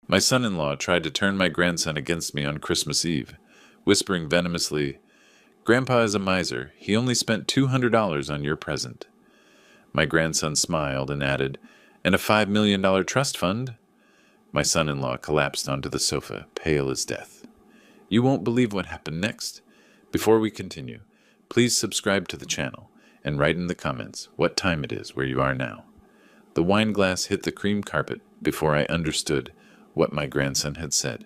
My son-in-law tried to turn my grandson against me on Christmas Eve, whispering venomously, "Grandpa is a miser. He only spent $200 on your present." My grandson smiled and added, "And a $5 million trust fund?" My son-in-law collapsed onto the sofa, pale as death. You won't believe what happened next. Before we continue, please subscribe to the channel and write in the comments what time it is where you are now. The wine glass hit the cream carpet before I understood what my grandson had said.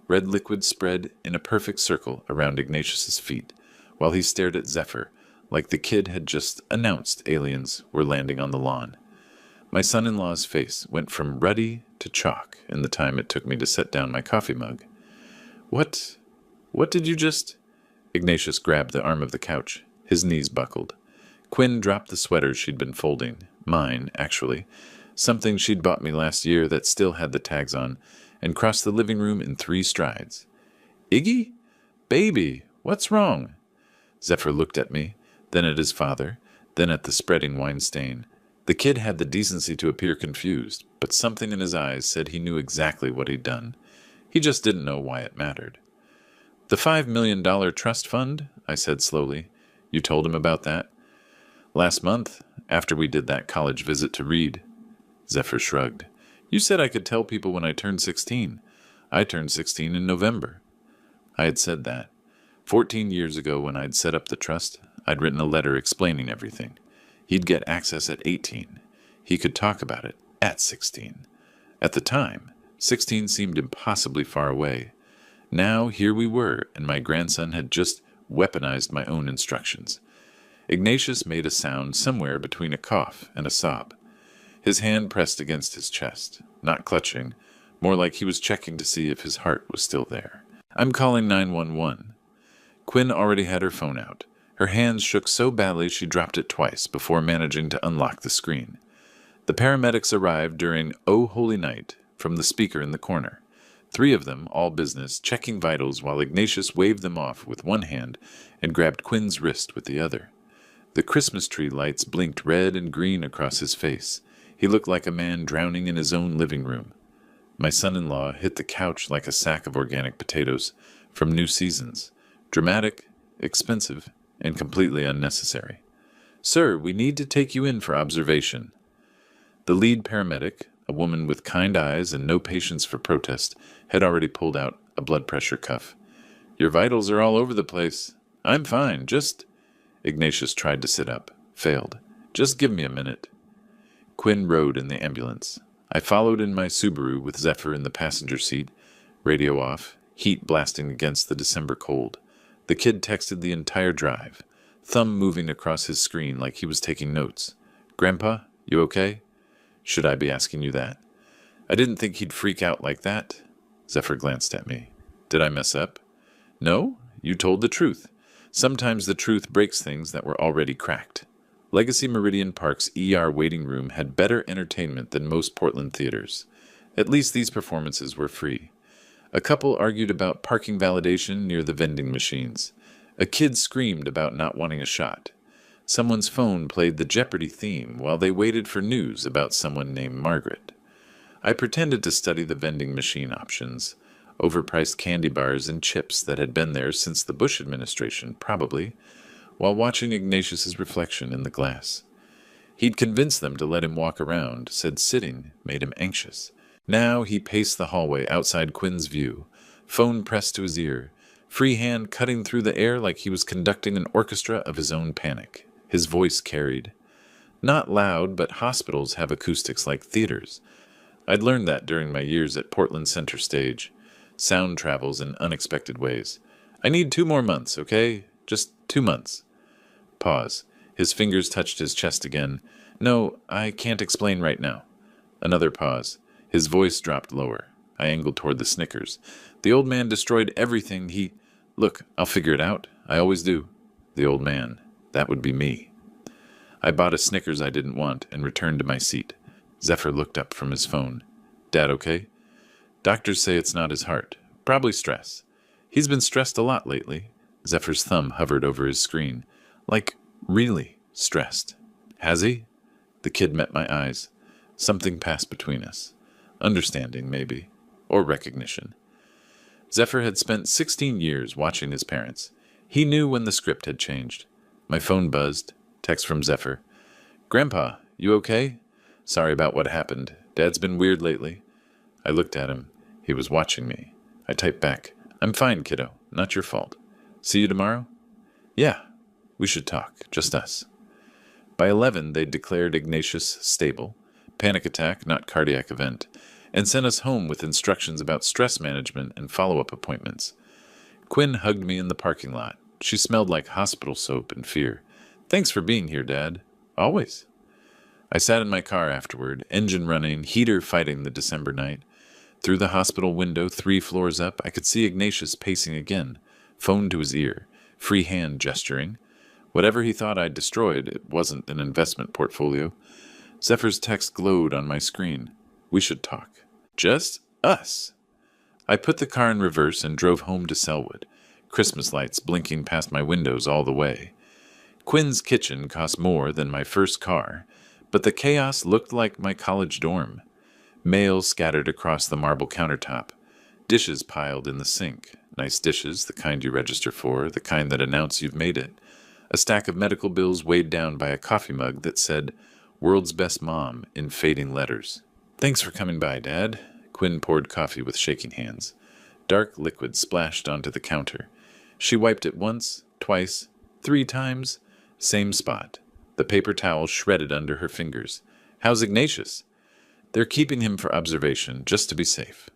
Red liquid spread in a perfect circle around Ignatius's feet, while he stared at Zephyr like the kid had just announced aliens were landing on the lawn. My son-in-law's face went from ruddy to chalk in the time it took me to set down my coffee mug. What did you just... Ignatius grabbed the arm of the couch. His knees buckled. Quinn dropped the sweater she'd been folding. Mine, actually. Something she'd bought me last year that still had the tags on, and crossed the living room in 3 strides. Iggy? Baby, what's wrong? Zephyr looked at me, then at his father, then at the spreading wine stain. The kid had the decency to appear confused, but something in his eyes said he knew exactly what he'd done. He just didn't know why it mattered. The $5 million trust fund, I said slowly. You told him about that? Last month, after we did that college visit to Reed. Zephyr shrugged. You said I could tell people when I turned 16. I turned 16 in November. I had said that. 14 years ago when I'd set up the trust, I'd written a letter explaining everything. He'd get access at 18. He could talk about it at 16. At the time, 16 seemed impossibly far away. Now here we were, and my grandson had just weaponized my own instructions. Ignatius made a sound somewhere between a cough and a sob. His hand pressed against his chest, not clutching, more like he was checking to see if his heart was still there. I'm calling 911. Quinn already had her phone out. Her hands shook so badly she dropped it twice before managing to unlock the screen. The paramedics arrived during Oh Holy Night from the speaker in the corner. 3 of them, all business, checking vitals while Ignatius waved them off with one hand and grabbed Quinn's wrist with the other. The Christmas tree lights blinked red and green across his face. He looked like a man drowning in his own living room. My son-in-law hit the couch like a sack of organic potatoes from New Seasons. Dramatic, expensive, and completely unnecessary. Sir, we need to take you in for observation. The lead paramedic, a woman with kind eyes and no patience for protest, had already pulled out a blood pressure cuff. Your vitals are all over the place. I'm fine, just... Ignatius tried to sit up, failed. Just give me a minute. Quinn rode in the ambulance. I followed in my Subaru with Zephyr in the passenger seat, radio off, heat blasting against the December cold. The kid texted the entire drive, thumb moving across his screen like he was taking notes. Grandpa, you okay? Should I be asking you that? I didn't think he'd freak out like that. Zephyr glanced at me. Did I mess up? No, you told the truth. Sometimes the truth breaks things that were already cracked. Legacy Meridian Park's ER waiting room had better entertainment than most Portland theaters. At least these performances were free. A couple argued about parking validation near the vending machines. A kid screamed about not wanting a shot. Someone's phone played the Jeopardy theme while they waited for news about someone named Margaret. I pretended to study the vending machine options. Overpriced candy bars and chips that had been there since the Bush administration, probably, while watching Ignatius's reflection in the glass. He'd convinced them to let him walk around, said sitting made him anxious. Now he paced the hallway outside Quinn's view, phone pressed to his ear, free hand cutting through the air like he was conducting an orchestra of his own panic. His voice carried. Not loud, but hospitals have acoustics like theaters. I'd learned that during my years at Portland Center Stage. Sound travels in unexpected ways. I need 2 more months, okay? Just 2 months. Pause. His fingers touched his chest again. No, I can't explain right now. Another pause. His voice dropped lower. I angled toward the Snickers. The old man destroyed everything he... Look, I'll figure it out. I always do. The old man. That would be me. I bought a Snickers I didn't want and returned to my seat. Zephyr looked up from his phone. Dad okay? Doctors say it's not his heart. Probably stress. He's been stressed a lot lately. Zephyr's thumb hovered over his screen. Like, really stressed. Has he? The kid met my eyes. Something passed between us. Understanding, maybe. or recognition. Zephyr had spent 16 years watching his parents. He knew when the script had changed. My phone buzzed. Text from Zephyr. "Grandpa, you okay? Sorry about what happened. Dad's been weird lately." I looked at him. He was watching me. I typed back, "I'm fine, kiddo. Not your fault. See you tomorrow?" "Yeah. We should talk. Just us." By 11, they'd declared Ignatius stable, panic attack, not cardiac event, and sent us home with instructions about stress management and follow-up appointments. Quinn hugged me in the parking lot. She smelled like hospital soap and fear. "Thanks for being here, Dad." "Always." I sat in my car afterward, engine running, heater fighting the December night. Through the hospital window, 3 floors up, I could see Ignatius pacing again, phone to his ear, free hand gesturing. Whatever he thought I'd destroyed, it wasn't an investment portfolio. Zephyr's text glowed on my screen. "We should talk." Just us. I put the car in reverse and drove home to Selwood, Christmas lights blinking past my windows all the way. Quinn's kitchen cost more than my first car, but the chaos looked like my college dorm. Mail scattered across the marble countertop. Dishes piled in the sink. Nice dishes, the kind you register for, the kind that announce you've made it. A stack of medical bills weighed down by a coffee mug that said, "World's Best Mom," in fading letters. "Thanks for coming by, Dad." Quinn poured coffee with shaking hands. Dark liquid splashed onto the counter. She wiped it once, twice, 3 times. Same spot. The paper towel shredded under her fingers. "How's Ignatius?" "They're keeping him for observation, just to be safe."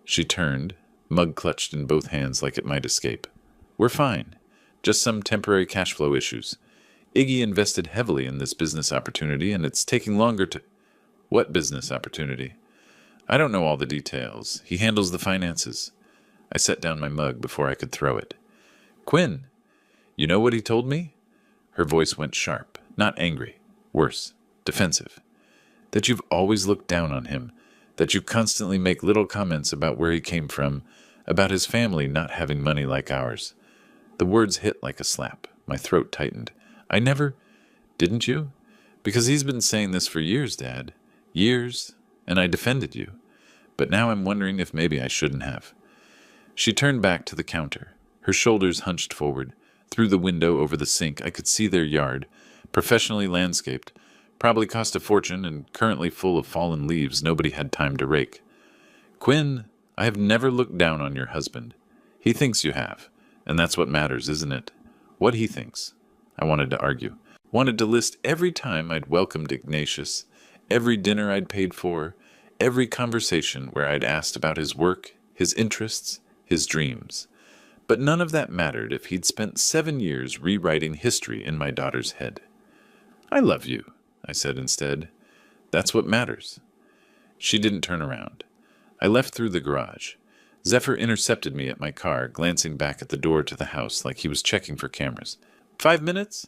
She turned, mug clutched in both hands like it might escape. "We're fine. Just some temporary cash flow issues. Iggy invested heavily in this business opportunity, and it's taking longer to—" "What business opportunity?" "I don't know all the details. He handles the finances." I set down my mug before I could throw it. "Quinn, you know what he told me?" Her voice went sharp, not angry. Worse, defensive. "That you've always looked down on him. That you constantly make little comments about where he came from, about his family not having money like ours." The words hit like a slap. My throat tightened. "I never—" "Didn't you? Because he's been saying this for years, Dad. Years, and I defended you. But now I'm wondering if maybe I shouldn't have." She turned back to the counter. Her shoulders hunched forward. Through the window over the sink, I could see their yard, professionally landscaped, probably cost a fortune and currently full of fallen leaves nobody had time to rake. "Quinn, I have never looked down on your husband. He thinks you have, and that's what matters, isn't it? What he thinks." I wanted to argue. Wanted to list every time I'd welcomed Ignatius, every dinner I'd paid for, every conversation where I'd asked about his work, his interests, his dreams. But none of that mattered if he'd spent 7 years rewriting history in my daughter's head. "I love you," I said instead. "That's what matters." She didn't turn around. I left through the garage. Zephyr intercepted me at my car, glancing back at the door to the house like he was checking for cameras. 5 minutes?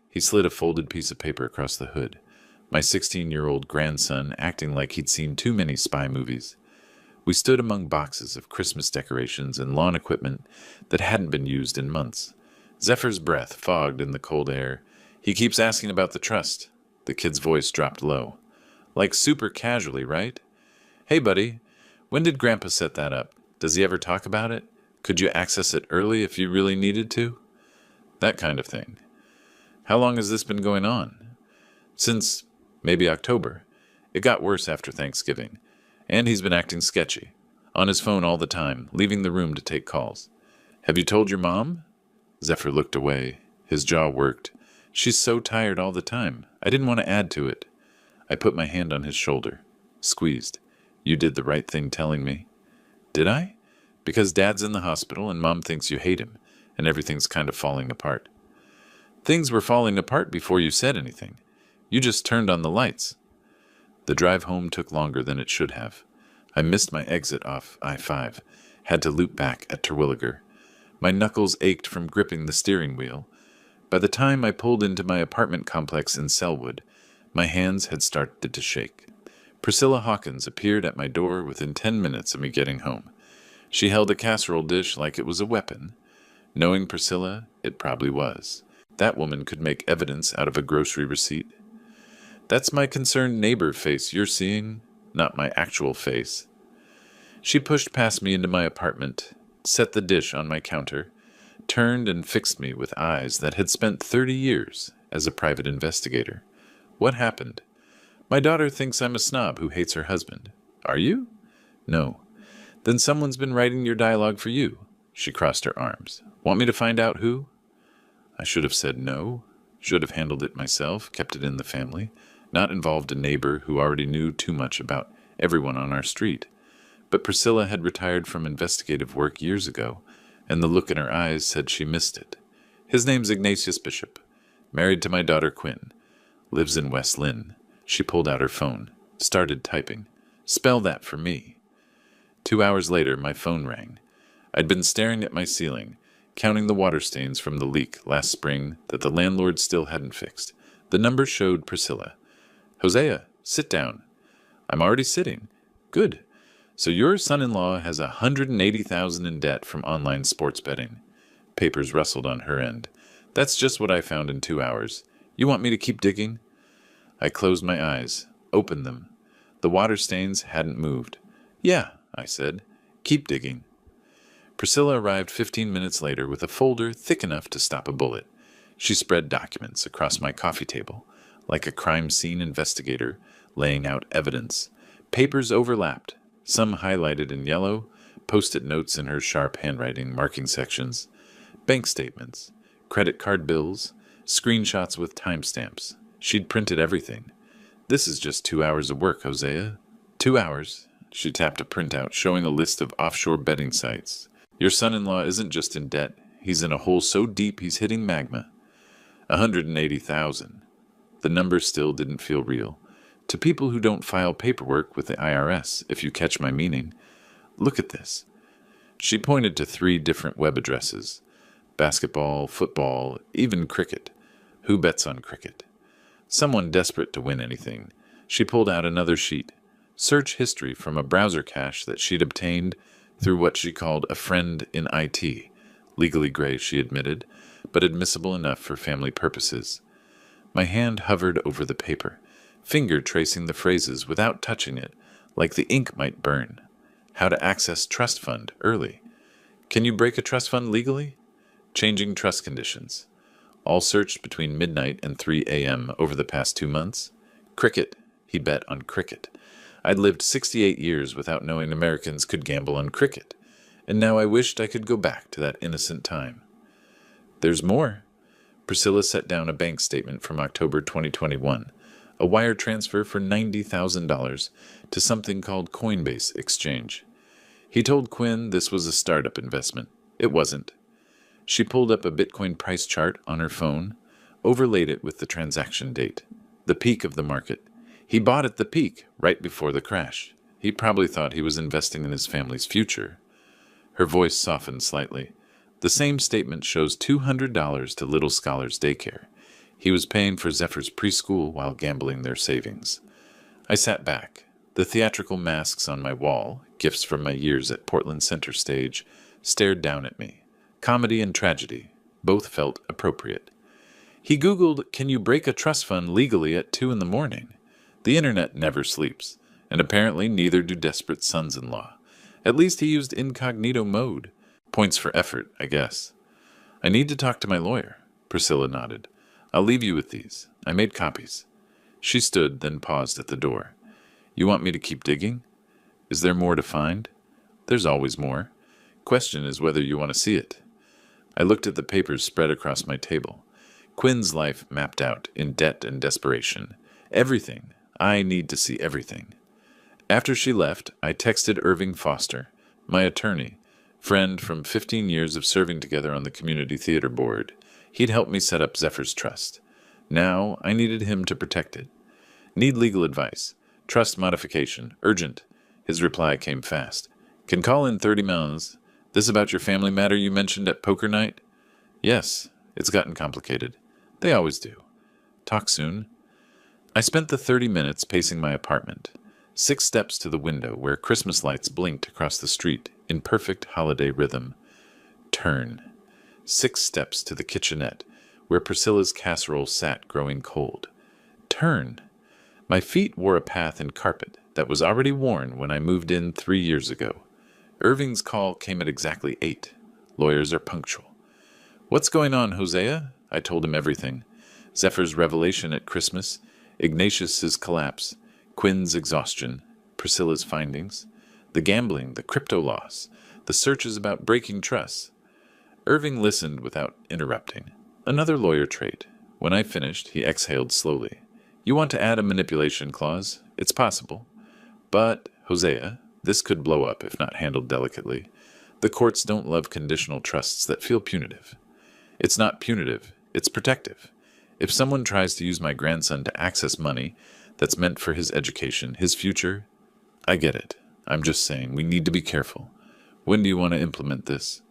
He slid a folded piece of paper across the hood. My 16-year-old grandson acting like he'd seen too many spy movies. We stood among boxes of Christmas decorations and lawn equipment that hadn't been used in months. Zephyr's breath fogged in the cold air. "He keeps asking about the trust." The kid's voice dropped low. "Like super casually, right? Hey, buddy, when did Grandpa set that up? Does he ever talk about it? Could you access it early if you really needed to?" That kind of thing. "How long has this been going on?" "Since maybe October. It got worse after Thanksgiving. And he's been acting sketchy. On his phone all the time, leaving the room to take calls." "Have you told your mom?" Zephyr looked away. His jaw worked. "She's so tired all the time. I didn't want to add to it." I put my hand on his shoulder. Squeezed. "You did the right thing telling me." "Did I?" "Because Dad's in the hospital and Mom thinks you hate him, and everything's kind of falling apart." "Things were falling apart before you said anything. You just turned on the lights." The drive home took longer than it should have. I missed my exit off I-5, had to loop back at Terwilliger. My knuckles ached from gripping the steering wheel. By the time I pulled into my apartment complex in Selwood, my hands had started to shake. Priscilla Hawkins appeared at my door within 10 minutes of me getting home. She held a casserole dish like it was a weapon. Knowing Priscilla, it probably was. That woman could make evidence out of a grocery receipt. "That's my concerned neighbor face you're seeing, not my actual face." She pushed past me into my apartment, set the dish on my counter, turned and fixed me with eyes that had spent 30 years as a private investigator. What happened? My daughter thinks I'm a snob who hates her husband. Are you? No. Then someone's been writing your dialogue for you. She crossed her arms. Want me to find out who? I should have said no. Should have handled it myself, kept it in the family, not involved a neighbor who already knew too much about everyone on our street. But Priscilla had retired from investigative work years ago, and the look in her eyes said she missed it. His name's Ignatius Bishop, married to my daughter Quinn, lives in West Lynn. She pulled out her phone, started typing. Spell that for me. 2 hours later, my phone rang. I'd been staring at my ceiling, counting the water stains from the leak last spring that the landlord still hadn't fixed. The number showed Priscilla. Hosea, sit down. I'm already sitting. Good. So your son-in-law has $180,000 in debt from online sports betting. Papers rustled on her end. That's just what I found in 2 hours. You want me to keep digging? I closed my eyes, opened them. The water stains hadn't moved. Yeah, I said. Keep digging. Priscilla arrived 15 minutes later with a folder thick enough to stop a bullet. She spread documents across my coffee table, like a crime scene investigator laying out evidence. Papers overlapped, some highlighted in yellow, post-it notes in her sharp handwriting marking sections, bank statements, credit card bills, screenshots with timestamps. She'd printed everything. This is just 2 hours of work, Hosea. 2 hours. She tapped a printout showing a list of offshore betting sites. Your son-in-law isn't just in debt. He's in a hole so deep he's hitting magma. 180,000. The number still didn't feel real. To people who don't file paperwork with the IRS, if you catch my meaning. Look at this. She pointed to 3 different web addresses. Basketball, football, even cricket. Who bets on cricket? Someone desperate to win anything. She pulled out another sheet. Search history from a browser cache that she'd obtained through what she called a friend in IT. Legally gray, she admitted, but admissible enough for family purposes. My hand hovered over the paper, finger tracing the phrases without touching it, like the ink might burn. How to access trust fund early. Can you break a trust fund legally? Changing trust conditions. All searched between midnight and 3 a.m. over the past 2 months. Cricket. He bet on cricket. I'd lived 68 years without knowing Americans could gamble on cricket, and now I wished I could go back to that innocent time. There's more. Priscilla set down a bank statement from October 2021, a wire transfer for $90,000 to something called Coinbase Exchange. He told Quinn this was a startup investment. It wasn't. She pulled up a Bitcoin price chart on her phone, overlaid it with the transaction date, the peak of the market. He bought at the peak, right before the crash. He probably thought he was investing in his family's future. Her voice softened slightly. The same statement shows $200 to Little Scholars Daycare. He was paying for Zephyr's preschool while gambling their savings. I sat back. The theatrical masks on my wall, gifts from my years at Portland Center Stage, stared down at me. Comedy and tragedy. Both felt appropriate. He Googled, "Can you break a trust fund legally at 2 in the morning?" The internet never sleeps, and apparently neither do desperate sons-in-law. At least he used incognito mode. Points for effort, I guess. I need to talk to my lawyer. Priscilla nodded. I'll leave you with these. I made copies. She stood, then paused at the door. You want me to keep digging? Is there more to find? There's always more. Question is whether you want to see it. I looked at the papers spread across my table. Quinn's life mapped out in debt and desperation. Everything. I need to see everything. After she left, I texted Irving Foster, my attorney, friend from 15 years of serving together on the community theater board. He'd helped me set up Zephyr's trust. Now, I needed him to protect it. Need legal advice. Trust modification. Urgent. His reply came fast. Can call in 30 minutes. This about your family matter you mentioned at poker night? Yes, it's gotten complicated. They always do. Talk soon. I spent the 30 minutes pacing my apartment. 6 steps to the window where Christmas lights blinked across the street in perfect holiday rhythm. Turn. 6 steps to the kitchenette where Priscilla's casserole sat growing cold. Turn. My feet wore a path in carpet that was already worn when I moved in 3 years ago. Irving's call came at exactly 8. Lawyers are punctual. "What's going on, Hosea?" I told him everything. Zephyr's revelation at Christmas, Ignatius's collapse, Quinn's exhaustion, Priscilla's findings, the gambling, the crypto loss, the searches about breaking trusts. Irving listened without interrupting. Another lawyer trait. When I finished, he exhaled slowly. "You want to add a manipulation clause? It's possible. But, Hosea, this could blow up if not handled delicately. The courts don't love conditional trusts that feel punitive. It's not punitive, it's protective. If someone tries to use my grandson to access money that's meant for his education, his future, I get it. I'm just saying we need to be careful. When do you want to implement this?"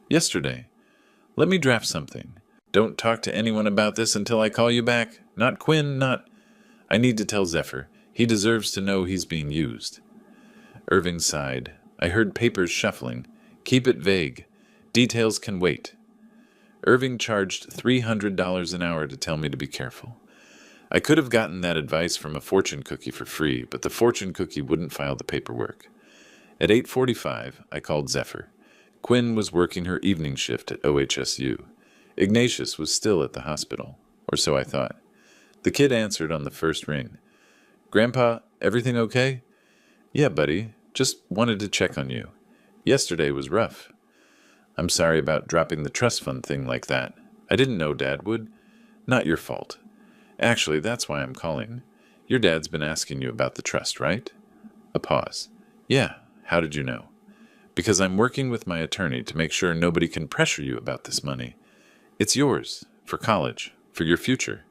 "Yesterday. Let me draft something. Don't talk to anyone about this until I call you back. Not Quinn, not... I need to tell Zephyr. He deserves to know he's being used." Irving sighed. I heard papers shuffling. "Keep it vague. Details can wait." Irving charged $300 an hour to tell me to be careful. I could have gotten that advice from a fortune cookie for free, but the fortune cookie wouldn't file the paperwork. At 8:45, I called Zephyr. Quinn was working her evening shift at OHSU. Ignatius was still at the hospital, or so I thought. The kid answered on the first ring. "Grandpa, everything okay?" "Yeah, buddy. Just wanted to check on you. Yesterday was rough." "I'm sorry about dropping the trust fund thing like that. I didn't know Dad would." "Not your fault. Actually, that's why I'm calling. Your dad's been asking you about the trust, right?" A pause. "Yeah. How did you know?" "Because I'm working with my attorney to make sure nobody can pressure you about this money. It's yours, for college, for your future.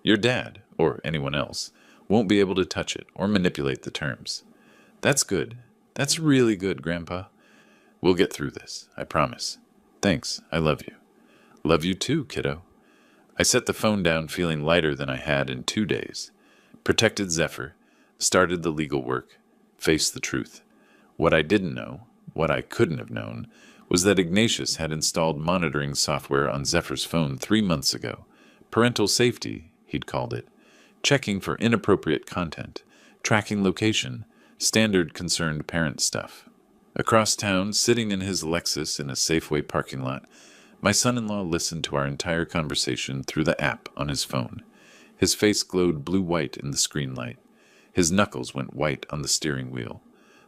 Your dad, or anyone else, won't be able to touch it or manipulate the terms." "That's good. That's really good, Grandpa." "We'll get through this, I promise. Thanks, I love you." "Love you too, kiddo." I set the phone down feeling lighter than I had in 2 days. Protected Zephyr, started the legal work, faced the truth. What I didn't know, what I couldn't have known, was that Ignatius had installed monitoring software on Zephyr's phone 3 months ago. Parental safety, he'd called it. Checking for inappropriate content, tracking location, standard concerned parent stuff. Across town, sitting in his Lexus in a Safeway parking lot, my son-in-law listened to our entire conversation through the app on his phone. His face glowed blue-white in the screen light. His knuckles went white on the steering wheel.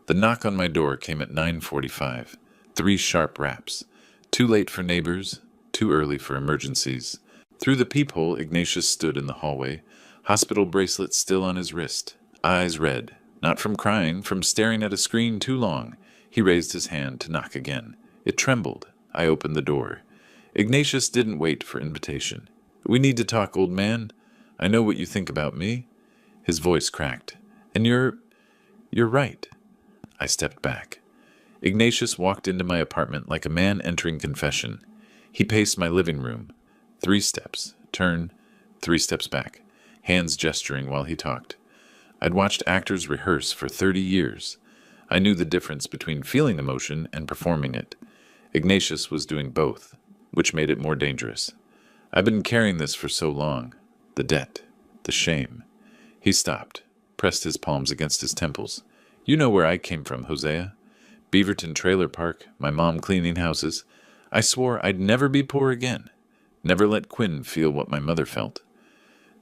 The knock on my door came at 9:45. 3 sharp raps. Too late for neighbors, too early for emergencies. Through the peephole, Ignatius stood in the hallway, hospital bracelet still on his wrist, eyes red, not from crying, from staring at a screen too long. He raised his hand to knock again. It trembled. I opened the door. Ignatius didn't wait for invitation. "We need to talk, old man. I know what you think about me." His voice cracked. "And you're right." I stepped back. Ignatius walked into my apartment like a man entering confession. He paced my living room. 3 steps, turn, 3 steps back, hands gesturing while he talked. I'd watched actors rehearse for 30 years. I knew the difference between feeling emotion and performing it. Ignatius was doing both, which made it more dangerous. "I've been carrying this for so long. The debt, the shame." He stopped, pressed his palms against his temples. "You know where I came from, Hosea. Beaverton Trailer Park, my mom cleaning houses. I swore I'd never be poor again. Never let Quinn feel what my mother felt."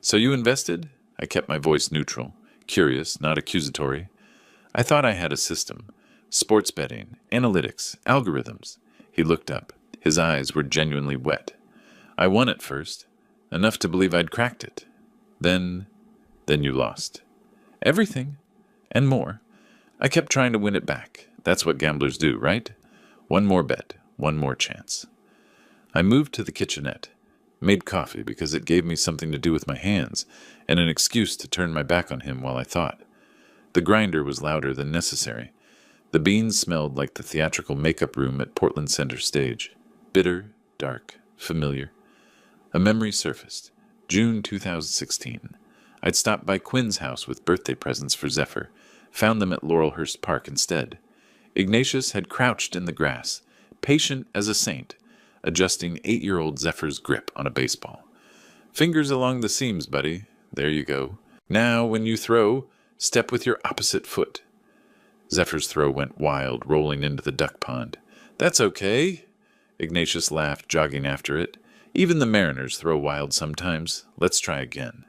"So you invested?" I kept my voice neutral, curious, not accusatory. "I thought I had a system. Sports betting, analytics, algorithms." He looked up. His eyes were genuinely wet. "I won at first. Enough to believe I'd cracked it. Then you lost. Everything. And more. I kept trying to win it back. That's what gamblers do, right? One more bet, one more chance." I moved to the kitchenette, made coffee because it gave me something to do with my hands, and an excuse to turn my back on him while I thought. The grinder was louder than necessary. The beans smelled like the theatrical makeup room at Portland Center Stage. Bitter, dark, familiar. A memory surfaced. June 2016. I'd stopped by Quinn's house with birthday presents for Zephyr, found them at Laurelhurst Park instead. Ignatius had crouched in the grass, patient as a saint, adjusting 8-year-old Zephyr's grip on a baseball. "Fingers along the seams, buddy. There you go. Now, when you throw, step with your opposite foot." Zephyr's throw went wild, rolling into the duck pond. That's okay. Ignatius laughed, jogging after it. Even the mariners throw wild sometimes. Let's try again.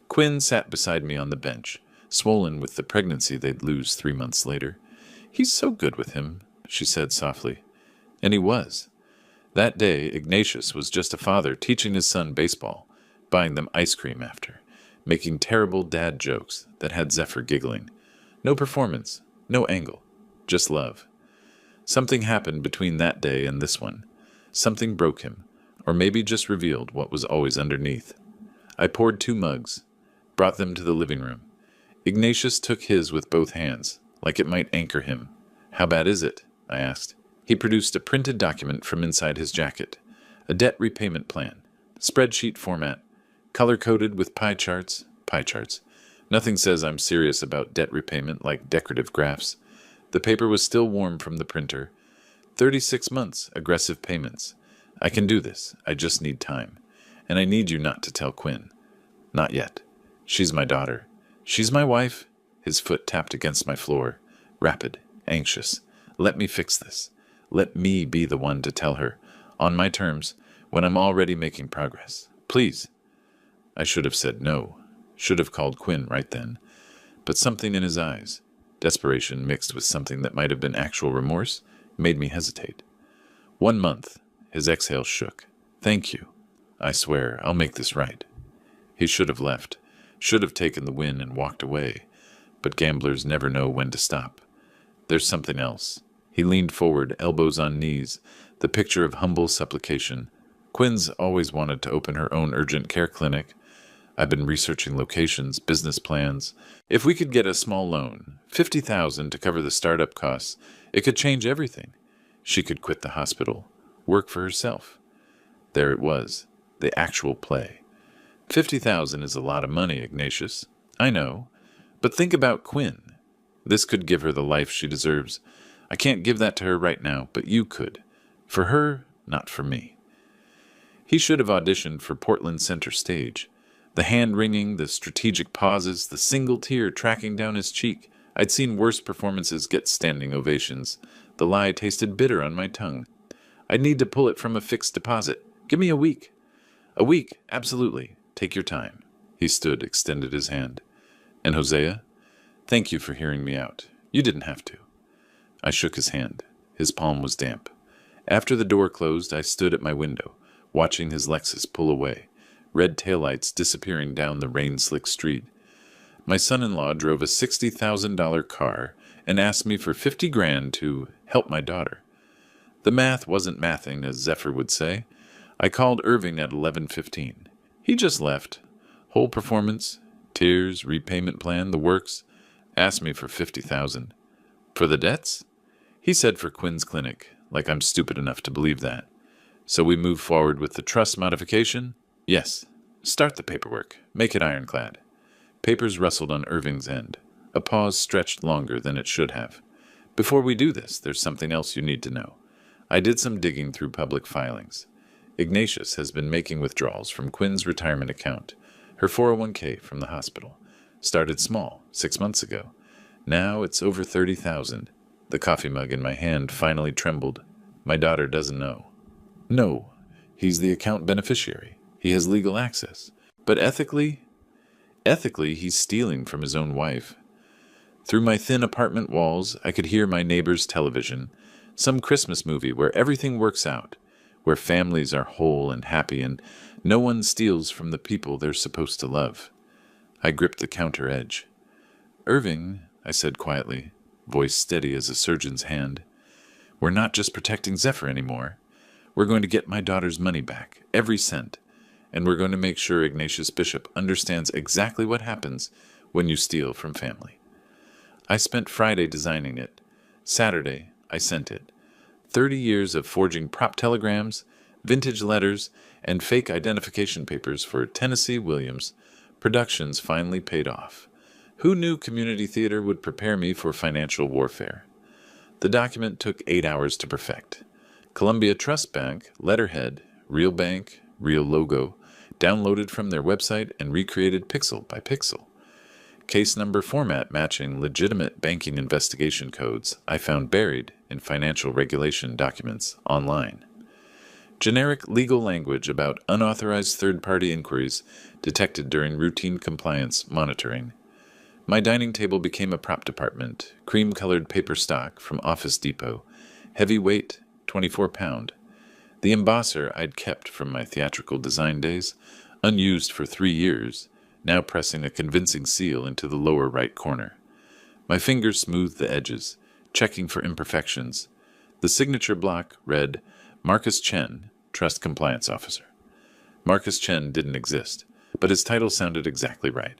Quinn sat beside me on the bench, swollen with the pregnancy they'd lose 3 months later. He's so good with him, she said softly. And he was. That day, Ignatius was just a father teaching his son baseball, buying them ice cream after, making terrible dad jokes that had Zephyr giggling. No performance, no angle, just love. Something happened between that day and this one. Something broke him, or maybe just revealed what was always underneath. I poured 2 mugs, brought them to the living room. Ignatius took his with both hands, like it might anchor him. How bad is it? I asked. He produced a printed document from inside his jacket, a debt repayment plan, spreadsheet format, color-coded with pie charts. Nothing says I'm serious about debt repayment like decorative graphs. The paper was still warm from the printer. 36 months, aggressive payments. I can do this. I just need time. And I need you not to tell Quinn. Not yet. She's my daughter. She's my wife. His foot tapped against my floor. Rapid, anxious. Let me fix this. Let me be the one to tell her, on my terms, when I'm already making progress. Please. I should have said no. Should have called Quinn right then. But something in his eyes, desperation mixed with something that might have been actual remorse, made me hesitate. 1 month. His exhale shook. Thank you. I swear, I'll make this right. He should have left, should have taken the win and walked away. But gamblers never know when to stop. There's something else. He leaned forward, elbows on knees, the picture of humble supplication. Quinn's always wanted to open her own urgent care clinic. I've been researching locations, business plans. If we could get a small loan, $50,000 to cover the startup costs, it could change everything. She could quit the hospital, work for herself. There it was, the actual play. $50,000 is a lot of money, Ignatius. I know. But think about Quinn. This could give her the life she deserves. I can't give that to her right now, but you could. For her, not for me. He should have auditioned for Portland Center Stage. The hand-wringing, the strategic pauses, the single tear tracking down his cheek. I'd seen worse performances get standing ovations. The lie tasted bitter on my tongue. I'd need to pull it from a fixed deposit. Give me a week. A week, absolutely. Take your time. He stood, extended his hand. And Hosea? Thank you for hearing me out. You didn't have to. I shook his hand. His palm was damp. After the door closed, I stood at my window, watching his Lexus pull away, red taillights disappearing down the rain-slick street. My son-in-law drove a $60,000 car and asked me for $50,000 to help my daughter. The math wasn't mathing, as Zephyr would say. I called Irving at 11:15. He just left. Whole performance, tears, repayment plan, the works. Asked me for $50,000. For the debts? He said for Quinn's clinic, like I'm stupid enough to believe that. So we move forward with the trust modification? Yes. Start the paperwork. Make it ironclad. Papers rustled on Irving's end. A pause stretched longer than it should have. Before we do this, there's something else you need to know. I did some digging through public filings. Ignatius has been making withdrawals from Quinn's retirement account, her 401k from the hospital. Started small, 6 months ago. Now it's over $30,000. The coffee mug in my hand finally trembled. My daughter doesn't know. No, he's the account beneficiary. He has legal access. But ethically, he's stealing from his own wife. Through my thin apartment walls, I could hear my neighbor's television, some Christmas movie where everything works out, where families are whole and happy and no one steals from the people they're supposed to love. I gripped the counter edge. Irving, I said quietly, voice steady as a surgeon's hand, we're not just protecting Zephyr anymore. We're going to get my daughter's money back, every cent, and we're going to make sure Ignatius Bishop understands exactly what happens when you steal from family. I spent Friday designing it. Saturday, I sent it. 30 years of forging prop telegrams, vintage letters, and fake identification papers for Tennessee Williams Productions finally paid off. Who knew community theater would prepare me for financial warfare? The document took 8 hours to perfect. Columbia Trust Bank, letterhead, real bank, real logo, downloaded from their website and recreated pixel by pixel. Case number format matching legitimate banking investigation codes I found buried in financial regulation documents online. Generic legal language about unauthorized third-party inquiries detected during routine compliance monitoring. My dining table became a prop department, cream-colored paper stock from Office Depot, heavy weight, 24-pound. The embosser I'd kept from my theatrical design days, unused for 3 years, now pressing a convincing seal into the lower right corner. My fingers smoothed the edges, checking for imperfections. The signature block read, Marcus Chen, Trust Compliance Officer. Marcus Chen didn't exist, but his title sounded exactly right.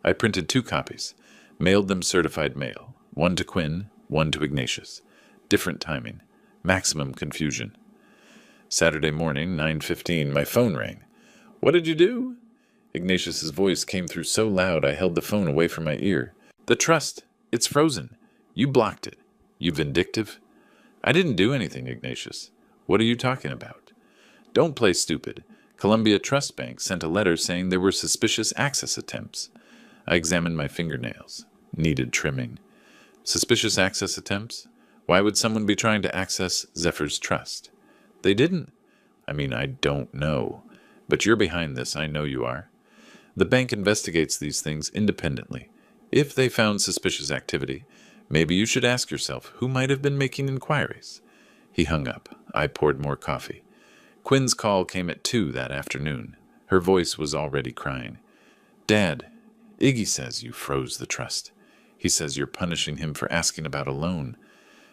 I printed 2 copies, mailed them certified mail, one to Quinn, one to Ignatius. Different timing, maximum confusion. Saturday morning, 9:15, my phone rang. What did you do? Ignatius's voice came through so loud I held the phone away from my ear. The trust, it's frozen. You blocked it. You vindictive? I didn't do anything, Ignatius. What are you talking about? Don't play stupid. Columbia Trust Bank sent a letter saying there were suspicious access attempts. I examined my fingernails. Needed trimming. Suspicious access attempts? Why would someone be trying to access Zephyr's trust? They didn't. I don't know. But you're behind this, I know you are. The bank investigates these things independently. If they found suspicious activity, maybe you should ask yourself who might have been making inquiries. He hung up. I poured more coffee. Quinn's call came at 2 that afternoon. Her voice was already crying. Dad, Iggy says you froze the trust. He says you're punishing him for asking about a loan.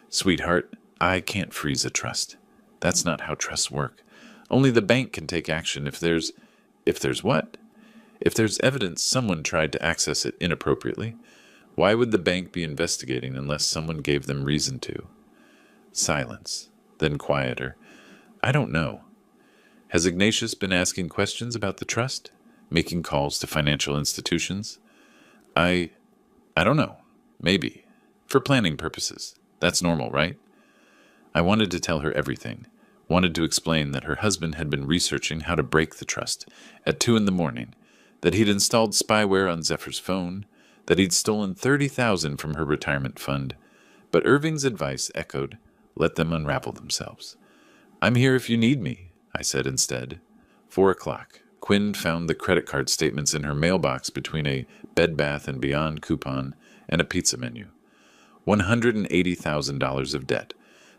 Sweetheart, I can't freeze a trust. That's not how trusts work. Only the bank can take action if there's what? If there's evidence someone tried to access it inappropriately. Why would the bank be investigating unless someone gave them reason to? Silence, then quieter. I don't know. Has Ignatius been asking questions about the trust? Making calls to financial institutions? I don't know. Maybe. For planning purposes. That's normal, right? I wanted to tell her everything. Wanted to explain that her husband had been researching how to break the trust at 2 a.m, that he'd installed spyware on Zephyr's phone, that he'd stolen $30,000 from her retirement fund. But Irving's advice echoed, let them unravel themselves. I'm here if you need me, I said instead. 4 o'clock. Quinn found the credit card statements in her mailbox between a Bed Bath & Beyond coupon and a pizza menu. $180,000 of debt,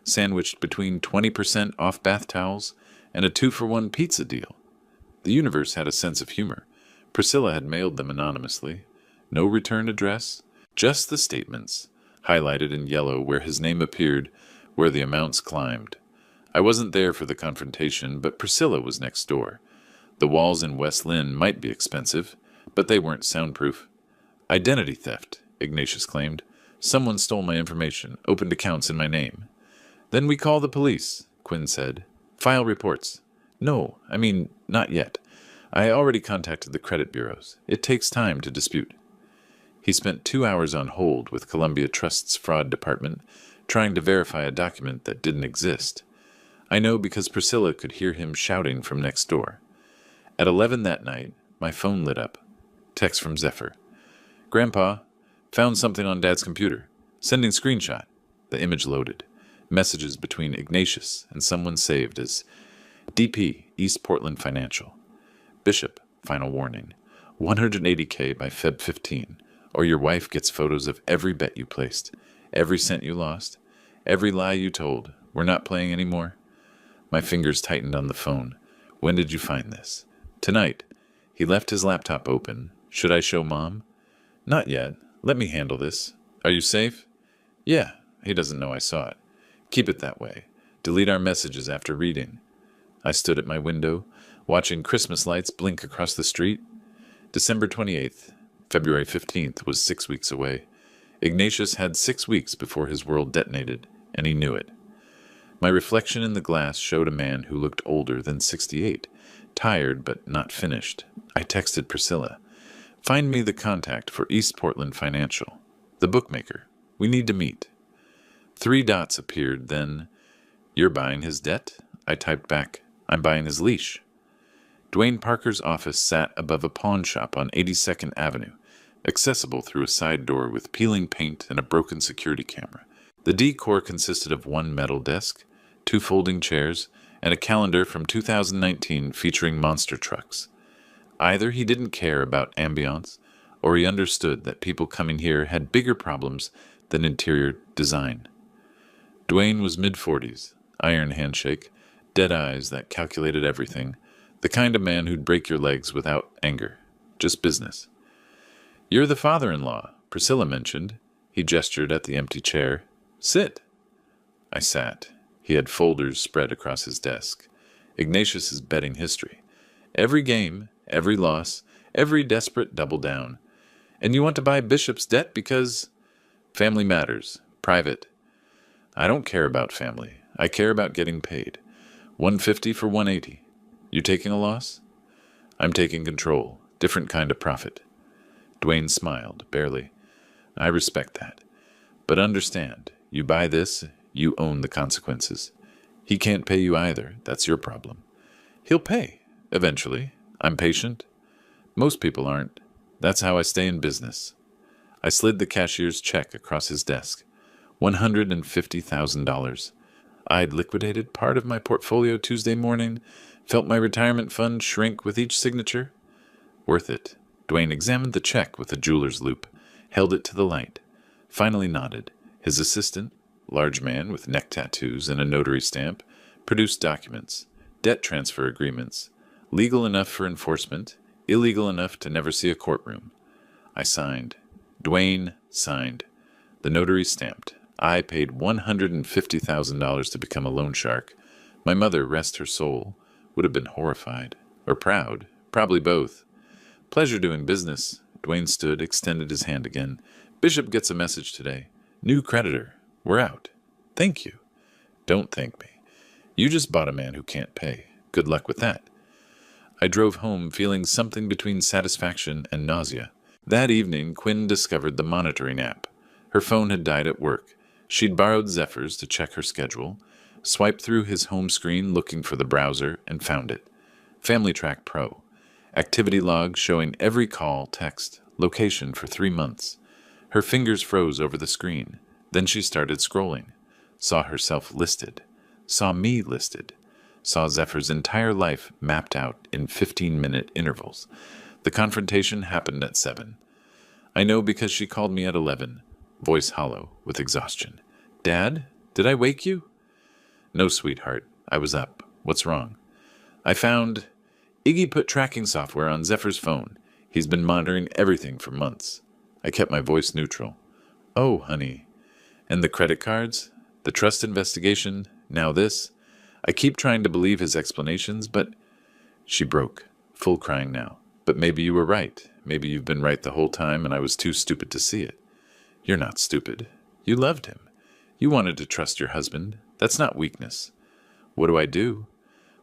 sandwiched between 20% off bath towels and a 2-for-1 pizza deal. The universe had a sense of humor. Priscilla had mailed them anonymously. No return address, just the statements, highlighted in yellow where his name appeared, where the amounts climbed. I wasn't there for the confrontation, but Priscilla was next door. The walls in West Lynn might be expensive, but they weren't soundproof. Identity theft, Ignatius claimed. Someone stole my information, opened accounts in my name. Then we call the police, Quinn said. File reports. No, not yet. I already contacted the credit bureaus. It takes time to dispute. He spent 2 hours on hold with Columbia Trust's fraud department, trying to verify a document that didn't exist. I know because Priscilla could hear him shouting from next door. At 11 that night, my phone lit up. Text from Zephyr. Grandpa, found something on Dad's computer. Sending screenshot. The image loaded. Messages between Ignatius and someone saved as DP, East Portland Financial. Bishop, final warning. $180K by Feb 15, or your wife gets photos of every bet you placed, every cent you lost, every lie you told. We're not playing anymore. My fingers tightened on the phone. When did you find this? Tonight. He left his laptop open. Should I show Mom? Not yet. Let me handle this. Are you safe? Yeah. He doesn't know I saw it. Keep it that way. Delete our messages after reading. I stood at my window, watching Christmas lights blink across the street. December 28th. February 15th was 6 weeks away. Ignatius had 6 weeks before his world detonated, and he knew it. My reflection in the glass showed a man who looked older than 68, tired but not finished. I texted Priscilla. Find me the contact for East Portland Financial. The bookmaker. We need to meet. 3 dots appeared, then, You're buying his debt? I typed back, I'm buying his leash. Dwayne Parker's office sat above a pawn shop on 82nd Avenue, accessible through a side door with peeling paint and a broken security camera. The decor consisted of one metal desk, two folding chairs, and a calendar from 2019 featuring monster trucks. Either he didn't care about ambiance, or he understood that people coming here had bigger problems than interior design. Dwayne was mid-40s, iron handshake, dead eyes that calculated everything, the kind of man who'd break your legs without anger, just business. "You're the father-in-law," Priscilla mentioned. He gestured at the empty chair. "Sit." I sat. He had folders spread across his desk. Ignatius's betting history. Every game, every loss, every desperate double down. "And you want to buy Bishop's debt because—" "Family matters. Private." "I don't care about family. I care about getting paid. 150 for 180. You taking a loss?" "I'm taking control. Different kind of profit." Dwayne smiled, barely. "I respect that. But understand, you buy this, you own the consequences. He can't pay you either. That's your problem." "He'll pay. Eventually. I'm patient." "Most people aren't. That's how I stay in business." I slid the cashier's check across his desk. $150,000. I'd liquidated part of my portfolio Tuesday morning, felt my retirement fund shrink with each signature. Worth it. Dwayne examined the check with a jeweler's loop, held it to the light, finally nodded. His assistant, large man with neck tattoos and a notary stamp, produced documents, debt transfer agreements, legal enough for enforcement, illegal enough to never see a courtroom. I signed. Dwayne signed. The notary stamped. I paid $150,000 to become a loan shark. My mother, rest her soul, would have been horrified. Or proud. Probably both. "Pleasure doing business." Dwayne stood, extended his hand again. "Bishop gets a message today. New creditor. We're out." "Thank you." "Don't thank me. You just bought a man who can't pay. Good luck with that." I drove home feeling something between satisfaction and nausea. That evening, Quinn discovered the monitoring app. Her phone had died at work. She'd borrowed Zephyr's to check her schedule, swiped through his home screen looking for the browser, and found it. Family Track Pro. Activity log showing every call, text, location for 3 months. Her fingers froze over the screen. Then she started scrolling. Saw herself listed. Saw me listed. Saw Zephyr's entire life mapped out in 15-minute intervals. The confrontation happened at 7. I know because she called me at 11, voice hollow with exhaustion. "Dad, did I wake you?" "No, sweetheart. I was up. What's wrong?" "I found... Iggy put tracking software on Zephyr's phone. He's been monitoring everything for months." I kept my voice neutral. "Oh, honey. And the credit cards? The trust investigation? Now this? I keep trying to believe his explanations, but..." She broke, full crying now. "But maybe you were right. Maybe you've been right the whole time and I was too stupid to see it." "You're not stupid. You loved him. You wanted to trust your husband. That's not weakness." "What do I do?"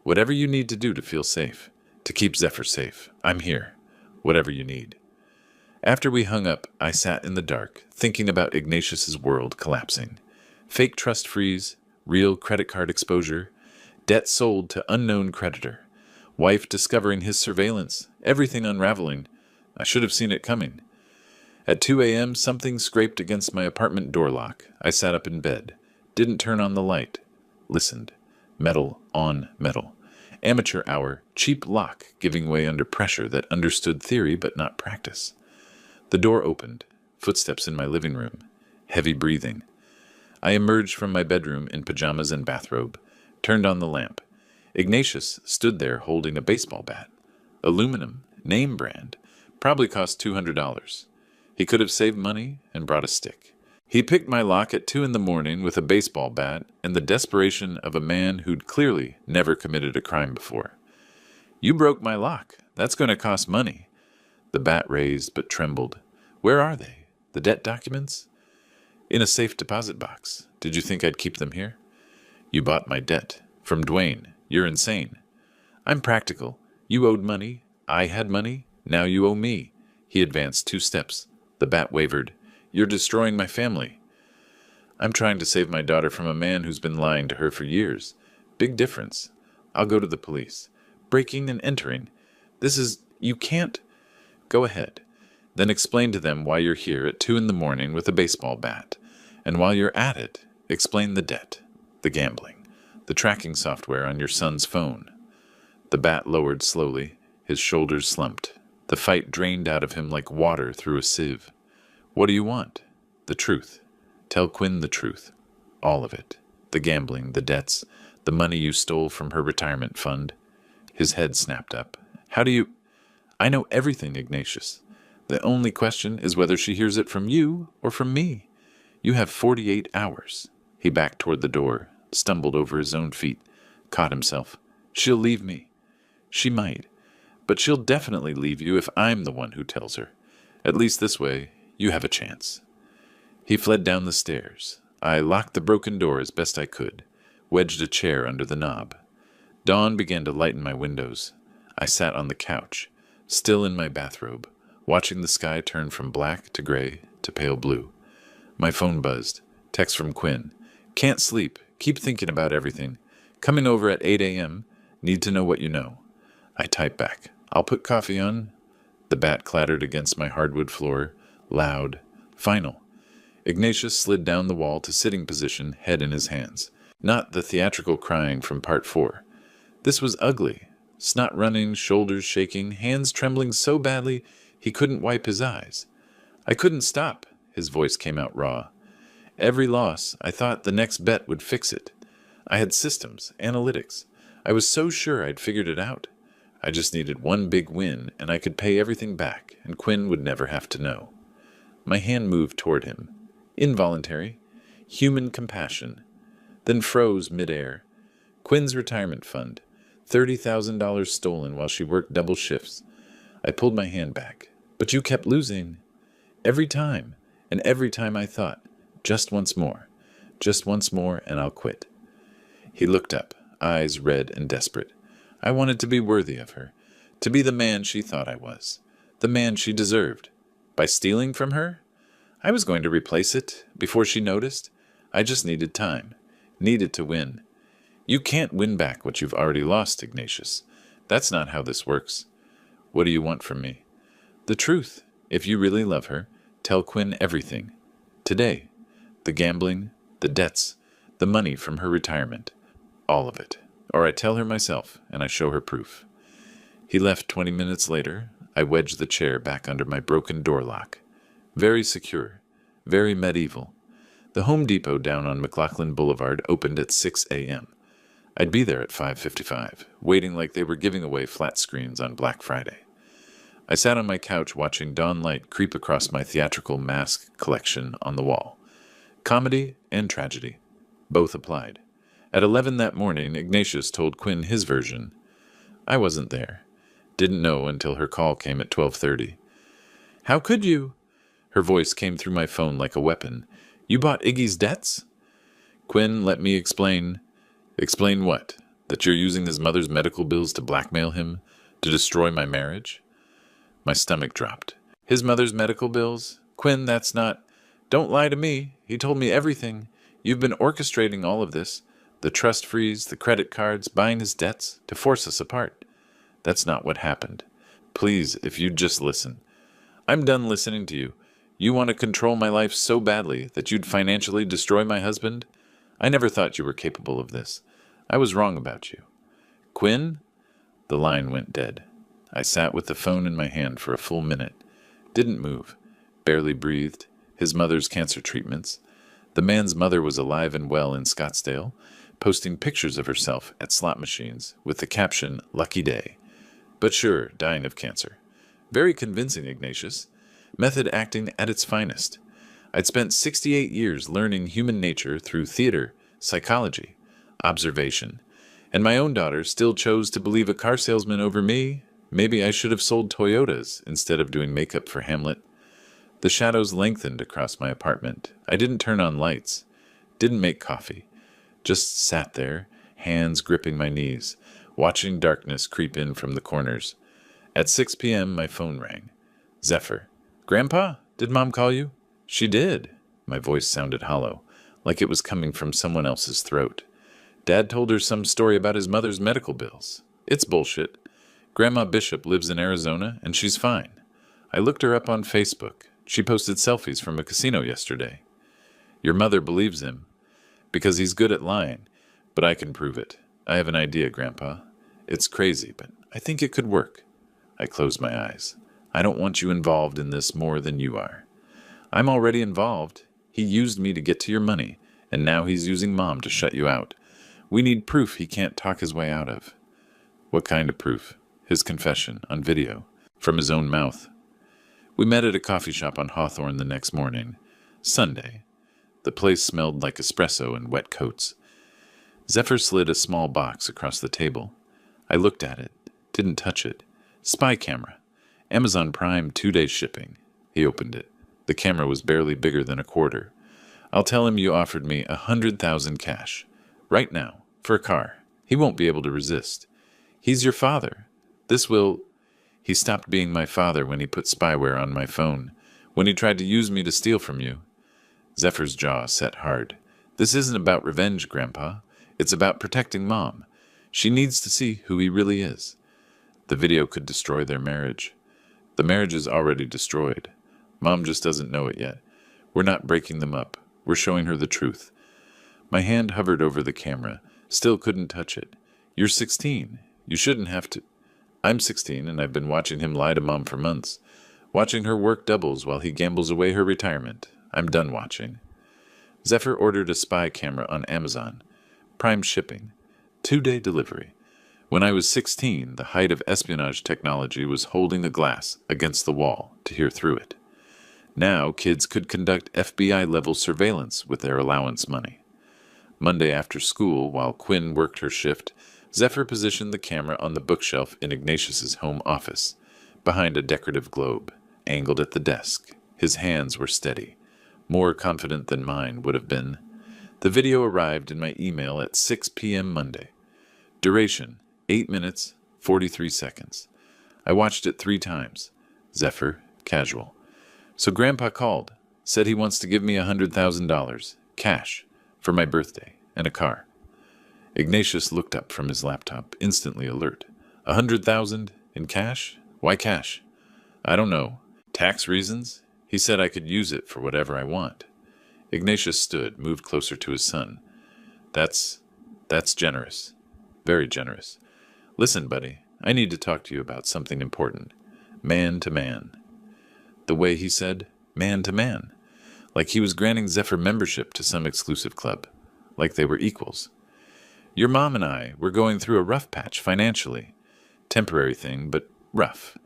"Whatever you need to do to feel safe. To keep Zephyr safe. I'm here. Whatever you need." After we hung up, I sat in the dark, thinking about Ignatius's world collapsing. Fake trust freeze, real credit card exposure, debt sold to unknown creditor, wife discovering his surveillance, everything unraveling. I should have seen it coming. At 2 a.m., something scraped against my apartment door lock. I sat up in bed. Didn't turn on the light. Listened. Metal on metal. Amateur hour, cheap lock giving way under pressure that understood theory but not practice. The door opened. Footsteps in my living room. Heavy breathing. I emerged from my bedroom in pajamas and bathrobe. Turned on the lamp. Ignatius stood there holding a baseball bat. Aluminum. Name brand. Probably cost $200. He could have saved money and brought a stick. He picked my lock at 2 a.m. with a baseball bat and the desperation of a man who'd clearly never committed a crime before. "You broke my lock. That's going to cost money." The bat raised but trembled. "Where are they? The debt documents?" "In a safe deposit box. Did you think I'd keep them here?" "You bought my debt. From Dwayne. You're insane." "I'm practical. You owed money. I had money. Now you owe me." He advanced 2 steps. The bat wavered. "You're destroying my family." "I'm trying to save my daughter from a man who's been lying to her for years. Big difference. I'll go to the police. Breaking and entering. This is... You can't..." "Go ahead. Then explain to them why you're here at 2 in the morning with a baseball bat. And while you're at it, explain the debt, the gambling, the tracking software on your son's phone. The bat lowered slowly, his shoulders slumped. The fight drained out of him like water through a sieve. What do you want? The truth. Tell Quinn the truth. All of it. The gambling, the debts, the money you stole from her retirement fund. His head snapped up. How do you... I know everything, Ignatius. The only question is whether she hears it from you or from me. You have 48 hours. He backed toward the door, stumbled over his own feet, caught himself. She'll leave me. She might. But she'll definitely leave you if I'm the one who tells her. At least this way, you have a chance. He fled down the stairs. I locked the broken door as best I could, wedged a chair under the knob. Dawn began to lighten my windows. I sat on the couch, still in my bathrobe, watching the sky turn from black to gray to pale blue. My phone buzzed. Text from Quinn. Can't sleep. Keep thinking about everything. Coming over at 8 a.m. Need to know what you know. I typed back. I'll put coffee on. The bat clattered against my hardwood floor. Loud. Final. Ignatius slid down the wall to sitting position, head in his hands. Not the theatrical crying from part 4. This was ugly. Snot running, shoulders shaking, hands trembling so badly he couldn't wipe his eyes. I couldn't stop. His voice came out raw. Every loss, I thought the next bet would fix it. I had systems, analytics. I was so sure I'd figured it out. I just needed one big win, and I could pay everything back, and Quinn would never have to know. My hand moved toward him. Involuntary. Human compassion. Then froze midair. Quinn's retirement fund. $30,000 stolen while she worked double shifts. I pulled my hand back. But you kept losing. Every time. And every time I thought, just once more, and I'll quit. He looked up, eyes red and desperate. I wanted to be worthy of her, to be the man she thought I was, the man she deserved. By stealing from her? I was going to replace it, before she noticed. I just needed time, needed to win. You can't win back what you've already lost, Ignatius. That's not how this works. What do you want from me? The truth. If you really love her, tell Quinn everything. Today. The gambling, the debts, the money from her retirement. All of it. Or I tell her myself, and I show her proof. He left 20 minutes later. I wedged the chair back under my broken door lock. Very secure. Very medieval. The Home Depot down on McLaughlin Boulevard opened at 6 a.m. I'd be there at 5:55, waiting like they were giving away flat screens on Black Friday. I sat on my couch watching dawn light creep across my theatrical mask collection on the wall. Comedy and tragedy. Both applied. At 11 that morning, Ignatius told Quinn his version. I wasn't there. Didn't know until her call came at 12:30. How could you? Her voice came through my phone like a weapon. You bought Iggy's debts? Quinn, let me explain. Explain what? That you're using his mother's medical bills to blackmail him? To destroy my marriage? My stomach dropped. His mother's medical bills? Quinn, that's not... Don't lie to me. He told me everything. You've been orchestrating all of this. The trust freeze, the credit cards, buying his debts, to force us apart. That's not what happened. Please, if you'd just listen. I'm done listening to you. You want to control my life so badly that you'd financially destroy my husband? I never thought you were capable of this. I was wrong about you. Quinn? The line went dead. I sat with the phone in my hand for a full minute. Didn't move. Barely breathed. His mother's cancer treatments. The man's mother was alive and well in Scottsdale, posting pictures of herself at slot machines with the caption, Lucky Day. But sure, dying of cancer. Very convincing, Ignatius. Method acting at its finest. I'd spent 68 years learning human nature through theater, psychology, observation. And my own daughter still chose to believe a car salesman over me. Maybe I should have sold Toyotas instead of doing makeup for Hamlet. The shadows lengthened across my apartment. I didn't turn on lights. Didn't make coffee. Just sat there, hands gripping my knees, watching darkness creep in from the corners. At 6 p.m., my phone rang. Zephyr. Grandpa, did Mom call you? She did. My voice sounded hollow, like it was coming from someone else's throat. Dad told her some story about his mother's medical bills. It's bullshit. Grandma Bishop lives in Arizona, and she's fine. I looked her up on Facebook. She posted selfies from a casino yesterday. Your mother believes him, because he's good at lying, but I can prove it. I have an idea, Grandpa. It's crazy, but I think it could work. I closed my eyes. I don't want you involved in this more than you are. I'm already involved. He used me to get to your money, and now he's using Mom to shut you out. We need proof he can't talk his way out of. What kind of proof? His confession, on video, from his own mouth. We met at a coffee shop on Hawthorne the next morning. Sunday. The place smelled like espresso and wet coats. Zephyr slid a small box across the table. I looked at it, didn't touch it. Spy camera. Amazon Prime 2-day shipping. He opened it. The camera was barely bigger than a quarter. I'll tell him you offered me $100,000 cash. Right now. For a car. He won't be able to resist. He's your father. He stopped being my father when he put spyware on my phone. When he tried to use me to steal from you. Zephyr's jaw set hard. This isn't about revenge, Grandpa. It's about protecting Mom. She needs to see who he really is. The video could destroy their marriage. The marriage is already destroyed. Mom just doesn't know it yet. We're not breaking them up. We're showing her the truth. My hand hovered over the camera. Still couldn't touch it. You're 16. You shouldn't have to. I'm 16, and I've been watching him lie to Mom for months. Watching her work doubles while he gambles away her retirement. I'm done watching. Zephyr ordered a spy camera on Amazon. Prime shipping. 2-day delivery. When I was 16, the height of espionage technology was holding a glass against the wall to hear through it. Now, kids could conduct FBI-level surveillance with their allowance money. Monday after school, while Quinn worked her shift, Zephyr positioned the camera on the bookshelf in Ignatius's home office, behind a decorative globe, angled at the desk. His hands were steady, more confident than mine would have been. The video arrived in my email at 6 p.m. Monday. Duration, 8 minutes, 43 seconds. I watched it 3 times. Zephyr, casual. So Grandpa called, said he wants to give me $100,000, cash, for my birthday, and a car. Ignatius looked up from his laptop, instantly alert. $100,000 in cash? Why cash? I don't know. Tax reasons? He said I could use it for whatever I want. Ignatius stood, moved closer to his son. That's generous. Very generous. Listen, buddy, I need to talk to you about something important. Man to man. The way he said, man to man. Like he was granting Zephyr membership to some exclusive club. Like they were equals. Your mom and I were going through a rough patch financially. Temporary thing, but rough.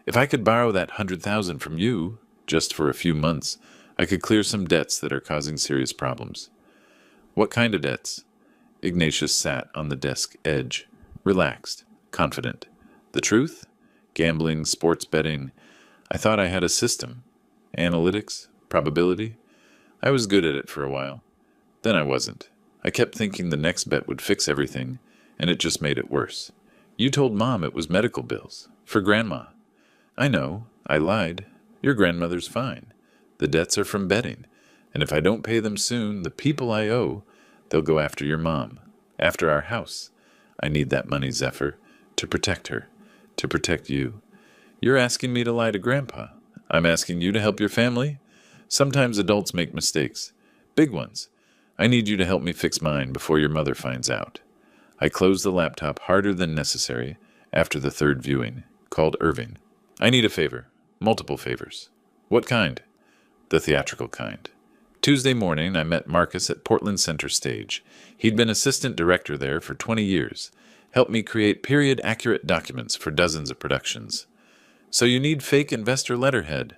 If I could borrow that $100,000 from you, just for a few months, I could clear some debts that are causing serious problems. What kind of debts? Ignatius sat on the desk edge, relaxed, confident. The truth? Gambling, sports betting. I thought I had a system. Analytics, probability. I was good at it for a while. Then I wasn't. I kept thinking the next bet would fix everything, and it just made it worse. You told Mom it was medical bills. For Grandma. I know. I lied. Your grandmother's fine. The debts are from betting, and if I don't pay them soon, the people I owe, they'll go after your mom, after our house. I need that money, Zephyr, to protect her, to protect you. You're asking me to lie to Grandpa. I'm asking you to help your family. Sometimes adults make mistakes. Big ones. I need you to help me fix mine before your mother finds out. I closed the laptop harder than necessary after the 3rd viewing, called Irving. I need a favor. Multiple favors. What kind? The theatrical kind. Tuesday morning, I met Marcus at Portland Center Stage. He'd been assistant director there for 20 years. Helped me create period-accurate documents for dozens of productions. So you need fake investor letterhead.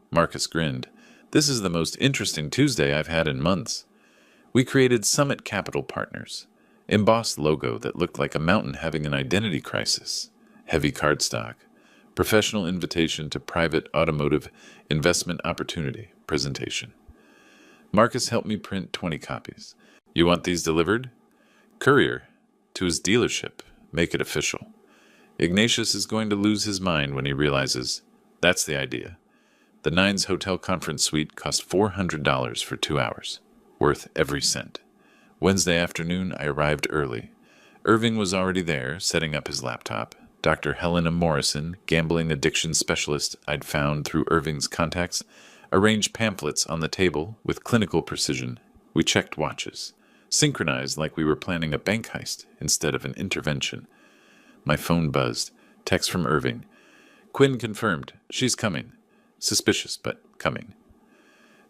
Marcus grinned. This is the most interesting Tuesday I've had in months. We created Summit Capital Partners. Embossed logo that looked like a mountain having an identity crisis. Heavy cardstock. Professional invitation to private automotive investment opportunity presentation. Marcus helped me print 20 copies. You want these delivered? Courier. To his dealership. Make it official. Ignatius is going to lose his mind when he realizes that's the idea. The Nines Hotel Conference Suite cost $400 for 2 hours. Worth every cent. Wednesday afternoon, I arrived early. Irving was already there, setting up his laptop. Dr. Helena Morrison, gambling addiction specialist I'd found through Irving's contacts, arranged pamphlets on the table with clinical precision. We checked watches, synchronized like we were planning a bank heist instead of an intervention. My phone buzzed. Text from Irving. Quinn confirmed. She's coming. Suspicious, but coming.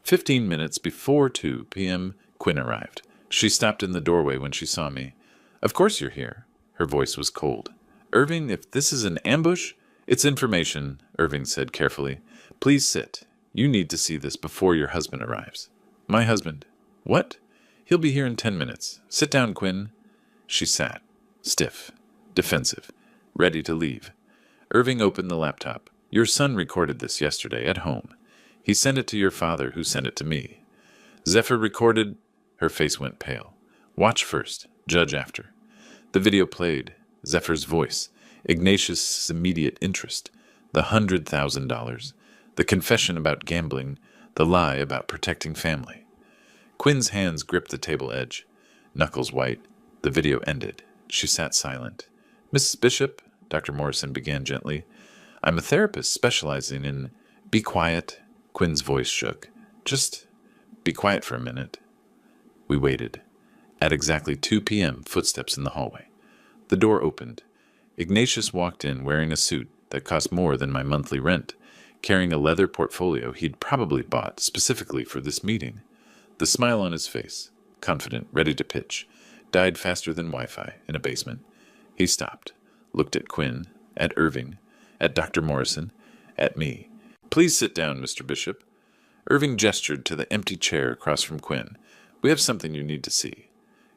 15 minutes before 2 p.m., Quinn arrived. She stopped in the doorway when she saw me. Of course you're here. Her voice was cold. Irving, if this is an ambush, it's information, Irving said carefully. Please sit. You need to see this before your husband arrives. My husband. What? He'll be here in 10 minutes. Sit down, Quinn. She sat, stiff, defensive, ready to leave. Irving opened the laptop. Your son recorded this yesterday at home. He sent it to your father, who sent it to me. Zephyr recorded. Her face went pale. Watch first, judge after. The video played. Zephyr's voice, Ignatius' immediate interest, the $100,000, the confession about gambling, the lie about protecting family. Quinn's hands gripped the table edge. Knuckles white. The video ended. She sat silent. Mrs. Bishop, Dr. Morrison began gently, I'm a therapist specializing in... Be quiet. Quinn's voice shook. Just be quiet for a minute. We waited. At exactly 2 p.m., footsteps in the hallway. The door opened. Ignatius walked in wearing a suit that cost more than my monthly rent, carrying a leather portfolio he'd probably bought specifically for this meeting. The smile on his face, confident, ready to pitch, died faster than Wi-Fi in a basement. He stopped, looked at Quinn, at Irving, at Dr. Morrison, at me. Please sit down, Mr. Bishop. Irving gestured to the empty chair across from Quinn. We have something you need to see.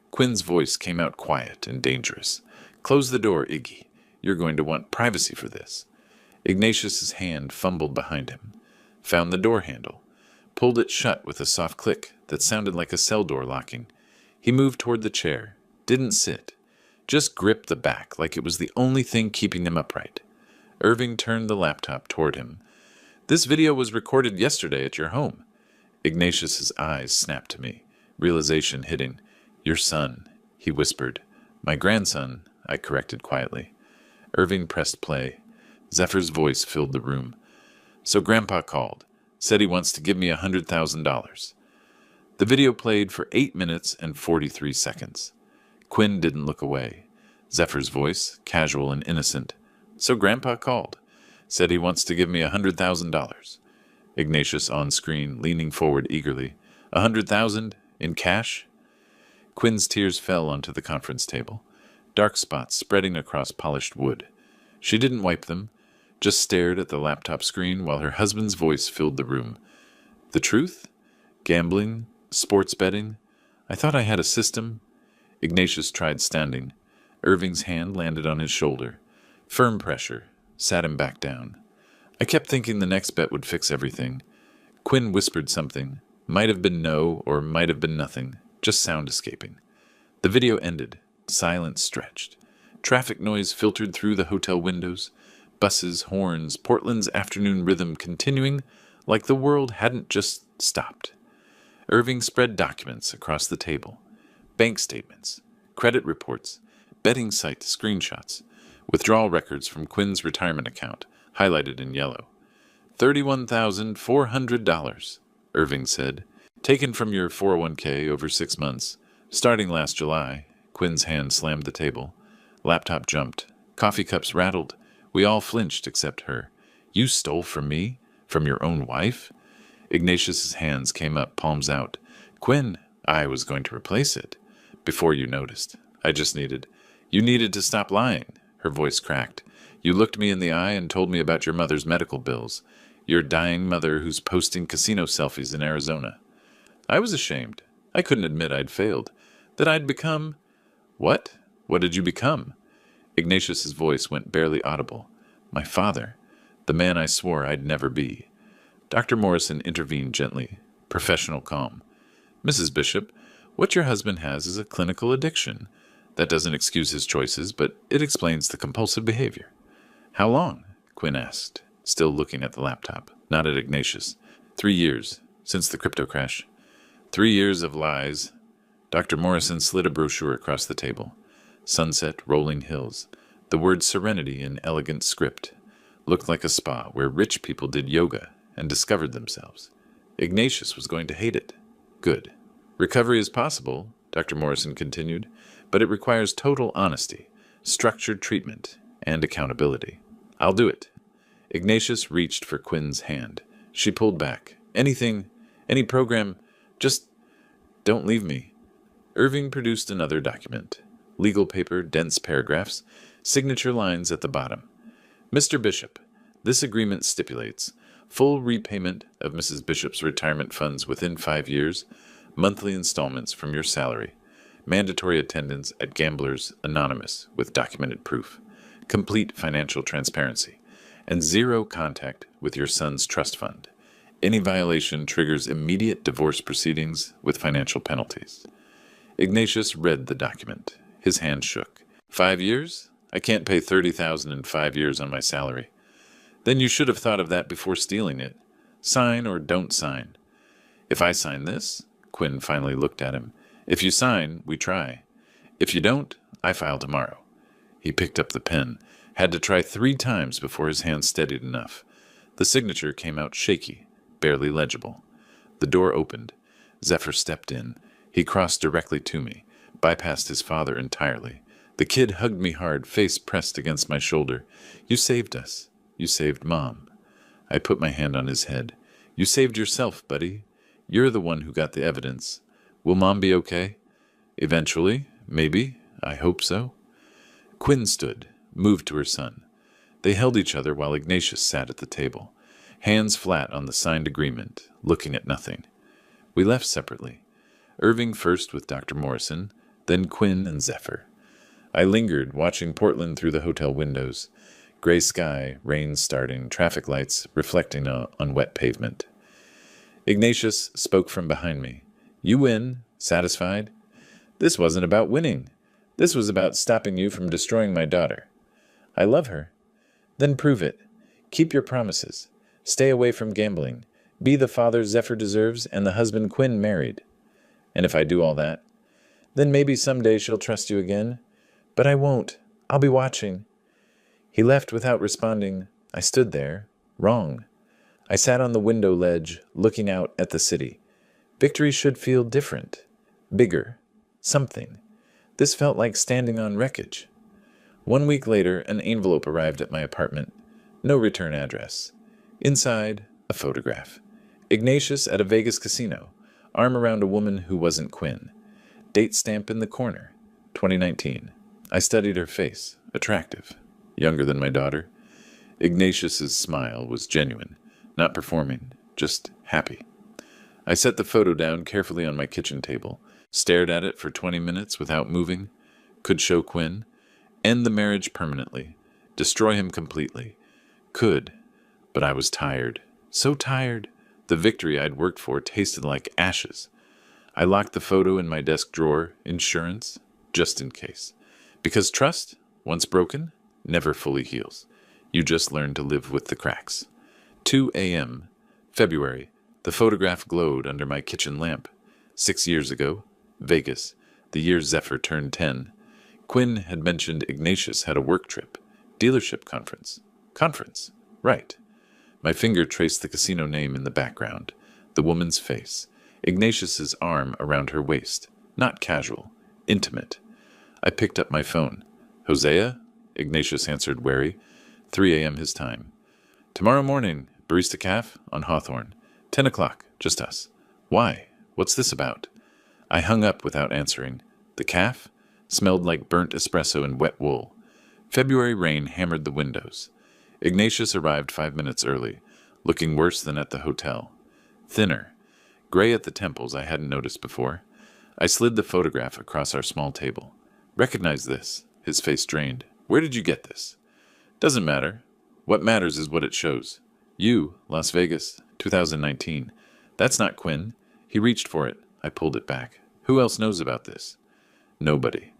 Quinn's voice came out quiet and dangerous. Close the door, Iggy. You're going to want privacy for this. Ignatius's hand fumbled behind him, found the door handle, pulled it shut with a soft click that sounded like a cell door locking. He moved toward the chair, didn't sit, just gripped the back like it was the only thing keeping him upright. Irving turned the laptop toward him. This video was recorded yesterday at your home. Ignatius's eyes snapped to me, realization hitting. Your son, he whispered. My grandson, I corrected quietly. Irving pressed play. Zephyr's voice filled the room. So Grandpa called, said he wants to give me $100,000. The video played for 8 minutes and 43 seconds. Quinn didn't look away. Zephyr's voice, casual and innocent. So Grandpa called, said he wants to give me $100,000. Ignatius on screen, leaning forward eagerly. $100,000 in cash? Quinn's tears fell onto the conference table, dark spots spreading across polished wood. She didn't wipe them, just stared at the laptop screen while her husband's voice filled the room. The truth? Gambling? Sports betting? I thought I had a system. Ignatius tried standing. Irving's hand landed on his shoulder. Firm pressure. Sat him back down. I kept thinking the next bet would fix everything. Quinn whispered something. Might have been no, or might have been nothing. Just sound escaping. The video ended. Silence stretched. Traffic noise filtered through the hotel windows. Buses, horns, Portland's afternoon rhythm continuing like the world hadn't just stopped. Irving spread documents across the table. Bank statements, credit reports, betting site screenshots, withdrawal records from Quinn's retirement account, highlighted in yellow. $31,400, Irving said. Taken from your 401k over 6 months. Starting last July. Quinn's hand slammed the table. Laptop jumped. Coffee cups rattled. We all flinched except her. You stole from me? From your own wife? Ignatius's hands came up, palms out. Quinn, I was going to replace it. Before you noticed. I just needed. You needed to stop lying. Her voice cracked. You looked me in the eye and told me about your mother's medical bills. Your dying mother who's posting casino selfies in Arizona. I was ashamed. I couldn't admit I'd failed. That I'd become... What? What did you become? Ignatius's voice went barely audible. My father. The man I swore I'd never be. Dr. Morrison intervened gently. Professional calm. Mrs. Bishop, what your husband has is a clinical addiction. That doesn't excuse his choices, but it explains the compulsive behavior. How long? Quinn asked, still looking at the laptop, not at Ignatius. 3 years, since the crypto crash. 3 years of lies. Dr. Morrison slid a brochure across the table. Sunset, rolling hills. The word serenity in elegant script looked like a spa where rich people did yoga and discovered themselves. Ignatius was going to hate it. Good. Recovery is possible, Dr. Morrison continued, but it requires total honesty, structured treatment, and accountability. I'll do it. Ignatius reached for Quinn's hand. She pulled back. Anything, any program, just don't leave me. Irving produced another document. Legal paper, dense paragraphs, signature lines at the bottom. Mr. Bishop, this agreement stipulates full repayment of Mrs. Bishop's retirement funds within 5 years, monthly installments from your salary, mandatory attendance at Gamblers Anonymous with documented proof, complete financial transparency, and zero contact with your son's trust fund. Any violation triggers immediate divorce proceedings with financial penalties. Ignatius read the document. His hand shook. 5 years? I can't pay $30,000 in 5 years on my salary. Then you should have thought of that before stealing it. Sign or don't sign. If I sign this, Quinn finally looked at him. If you sign, we try. If you don't, I file tomorrow. He picked up the pen, had to try 3 times before his hand steadied enough. The signature came out shaky, barely legible. The door opened. Zephyr stepped in. He crossed directly to me, bypassed his father entirely. The kid hugged me hard, face pressed against my shoulder. You saved us. You saved Mom. I put my hand on his head. You saved yourself, buddy. You're the one who got the evidence. Will Mom be okay? Eventually, maybe. I hope so. Quinn stood, moved to her son. They held each other while Ignatius sat at the table, hands flat on the signed agreement, looking at nothing. We left separately. Irving first with Dr. Morrison, then Quinn and Zephyr. I lingered, watching Portland through the hotel windows. Gray sky, rain starting, traffic lights reflecting on wet pavement. Ignatius spoke from behind me. You win. Satisfied? This wasn't about winning. This was about stopping you from destroying my daughter. I love her. Then prove it. Keep your promises. Stay away from gambling. Be the father Zephyr deserves and the husband Quinn married. And if I do all that, then maybe someday she'll trust you again. But I won't. I'll be watching. He left without responding. I stood there, wrong. I sat on the window ledge, looking out at the city. Victory should feel different, bigger, something. This felt like standing on wreckage. 1 week later, an envelope arrived at my apartment. No return address. Inside, a photograph. Ignatius at a Vegas casino, arm around a woman who wasn't Quinn. Date stamp in the corner, 2019. I studied her face, attractive, younger than my daughter. Ignatius's smile was genuine, not performing, just happy. I set the photo down carefully on my kitchen table, stared at it for 20 minutes without moving, could show Quinn, end the marriage permanently, destroy him completely. Could, but I was tired, so tired. The victory I'd worked for tasted like ashes. I locked the photo in my desk drawer, insurance, just in case. Because trust, once broken, never fully heals. You just learn to live with the cracks. 2 a.m., February. The photograph glowed under my kitchen lamp. 6 years ago, Vegas, the year Zephyr turned 10. Quinn had mentioned Ignatius had a work trip. Dealership conference. Conference. Right. My finger traced the casino name in the background. The woman's face. Ignatius's arm around her waist. Not casual. Intimate. I picked up my phone. Hosea? Ignatius answered wary. 3 a.m. his time. Tomorrow morning, Barista Caf on Hawthorne. 10 o'clock, just us. Why? What's this about? I hung up without answering. The caf smelled like burnt espresso and wet wool. February rain hammered the windows. Ignatius arrived 5 minutes early, looking worse than at the hotel. Thinner, gray at the temples I hadn't noticed before. I slid the photograph across our small table. Recognize this. His face drained. Where did you get this? Doesn't matter. What matters is what it shows. You, Las Vegas, 2019. That's not Quinn. He reached for it. I pulled it back. Who else knows about this? Nobody.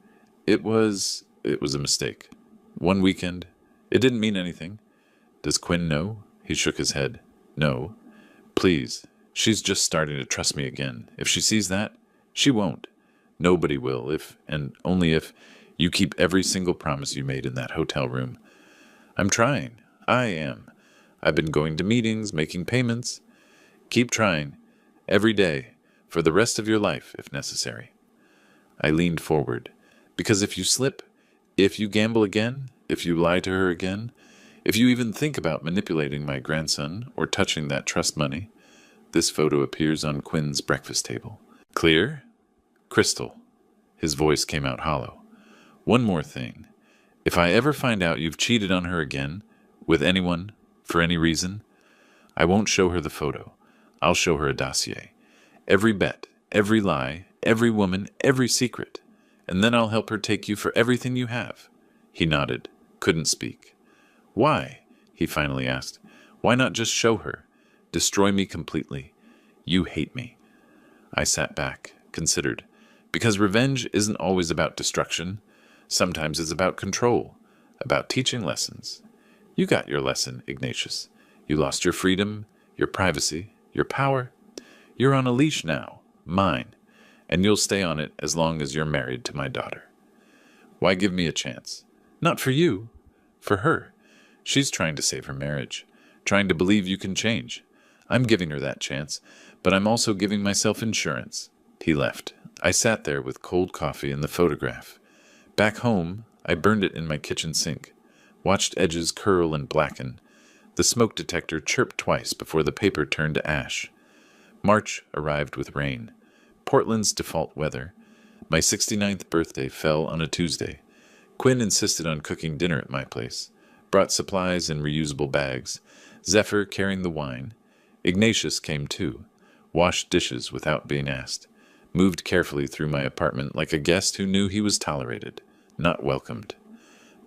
It was a mistake. One weekend. It didn't mean anything. Does Quinn know? He shook his head. No. Please. She's just starting to trust me again. If she sees that, she won't. Nobody will, if, and only if, You keep every single promise you made in that hotel room. I'm trying. I am. I've been going to meetings, making payments. Keep trying. Every day. For the rest of your life, if necessary. I leaned forward. Because if you slip, if you gamble again, if you lie to her again, if you even think about manipulating my grandson or touching that trust money, this photo appears on Quinn's breakfast table. Clear? Crystal. His voice came out hollow. One more thing. If I ever find out you've cheated on her again, with anyone, for any reason, I won't show her the photo. I'll show her a dossier. Every bet, every lie, every woman, every secret. And then I'll help her take you for everything you have. He nodded, couldn't speak. Why? He finally asked. Why not just show her? Destroy me completely. You hate me. I sat back, considered. Because revenge isn't always about destruction. Sometimes it's about control, about teaching lessons. You got your lesson, Ignatius. You lost your freedom, your privacy, your power. You're on a leash now, mine, and you'll stay on it as long as you're married to my daughter. Why give me a chance? Not for you, for her. She's trying to save her marriage, trying to believe you can change. I'm giving her that chance, but I'm also giving myself insurance. He left. I sat there with cold coffee and the photograph. Back home, I burned it in my kitchen sink, watched edges curl and blacken. The smoke detector chirped twice before the paper turned to ash. March arrived with rain. Portland's default weather. My 69th birthday fell on a Tuesday. Quinn insisted on cooking dinner at my place, brought supplies in reusable bags, Zephyr carrying the wine. Ignatius came too, washed dishes without being asked, moved carefully through my apartment like a guest who knew he was tolerated, not welcomed.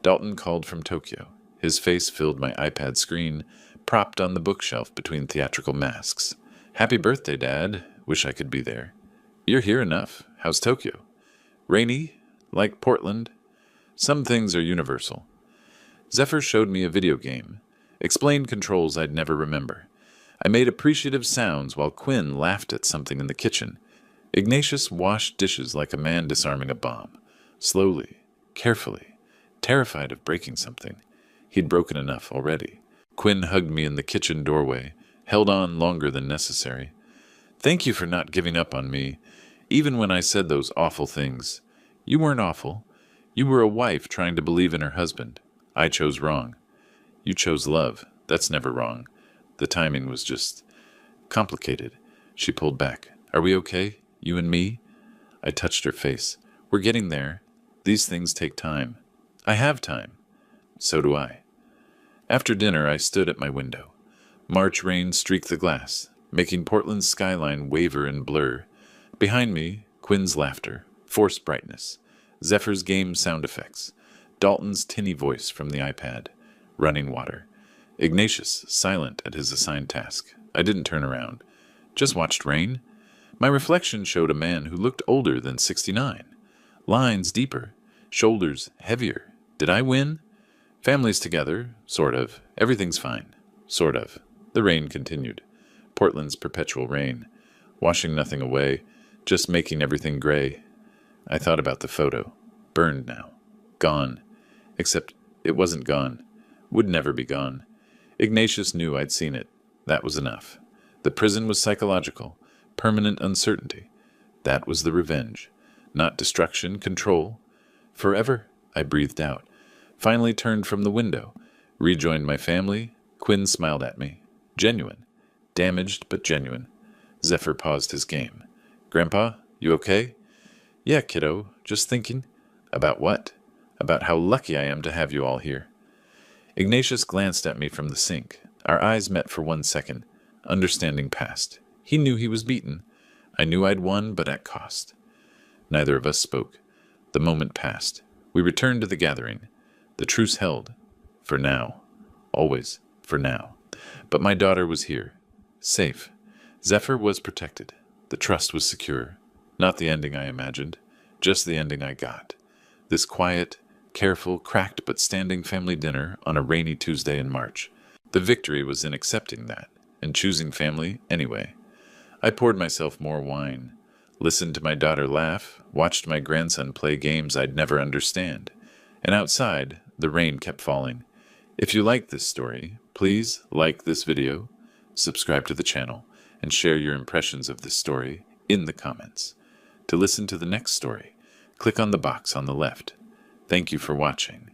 Dalton called from Tokyo. His face filled my iPad screen, propped on the bookshelf between theatrical masks. Happy birthday, Dad. Wish I could be there. You're here enough. How's Tokyo? Rainy? Like Portland? Some things are universal. Zephyr showed me a video game, explained controls I'd never remember. I made appreciative sounds while Quinn laughed at something in the kitchen. Ignatius washed dishes like a man disarming a bomb, slowly, carefully, terrified of breaking something. He'd broken enough already. Quinn hugged me in the kitchen doorway, held on longer than necessary. Thank you for not giving up on me, even when I said those awful things. You weren't awful. You were a wife trying to believe in her husband. I chose wrong. You chose love. That's never wrong. The timing was just complicated. She pulled back. Are we okay? You and me? I touched her face. We're getting there. These things take time. I have time. So do I. After dinner, I stood at my window. March rain streaked the glass, making Portland's skyline waver and blur. Behind me, Quinn's laughter, forced brightness, Zephyr's game sound effects, Dalton's tinny voice from the iPad, running water. Ignatius, silent at his assigned task. I didn't turn around. Just watched rain. My reflection showed a man who looked older than 69. Lines deeper, shoulders heavier. Did I win? Family's together, sort of. Everything's fine, sort of. The rain continued. Portland's perpetual rain, washing nothing away, just making everything gray. I thought about the photo. Burned now. Gone. Except it wasn't gone. Would never be gone. Ignatius knew I'd seen it. That was enough. The prison was psychological. Permanent uncertainty. That was the revenge. Not destruction, control. Forever? I breathed out. Finally turned from the window. Rejoined my family. Quinn smiled at me. Genuine. Damaged, but genuine. Zephyr paused his game. Grandpa, you okay? Yeah, kiddo. Just thinking. About what? About how lucky I am to have you all here. Ignatius glanced at me from the sink. Our eyes met for 1 second. Understanding passed. He knew he was beaten. I knew I'd won, but at cost. Neither of us spoke. The moment passed. We returned to the gathering. The truce held. For now. Always. For now. But my daughter was here. Safe. Zephyr was protected. The trust was secure. Not the ending I imagined. Just the ending I got. This quiet, careful, cracked but standing family dinner on a rainy Tuesday in March. The victory was in accepting that, and choosing family anyway. I poured myself more wine. listened to my daughter laugh, watched my grandson play games I'd never understand, and outside, the rain kept falling. If you like this story, please like this video, subscribe to the channel, and share your impressions of this story in the comments. To listen to the next story, click on the box on the left. Thank you for watching.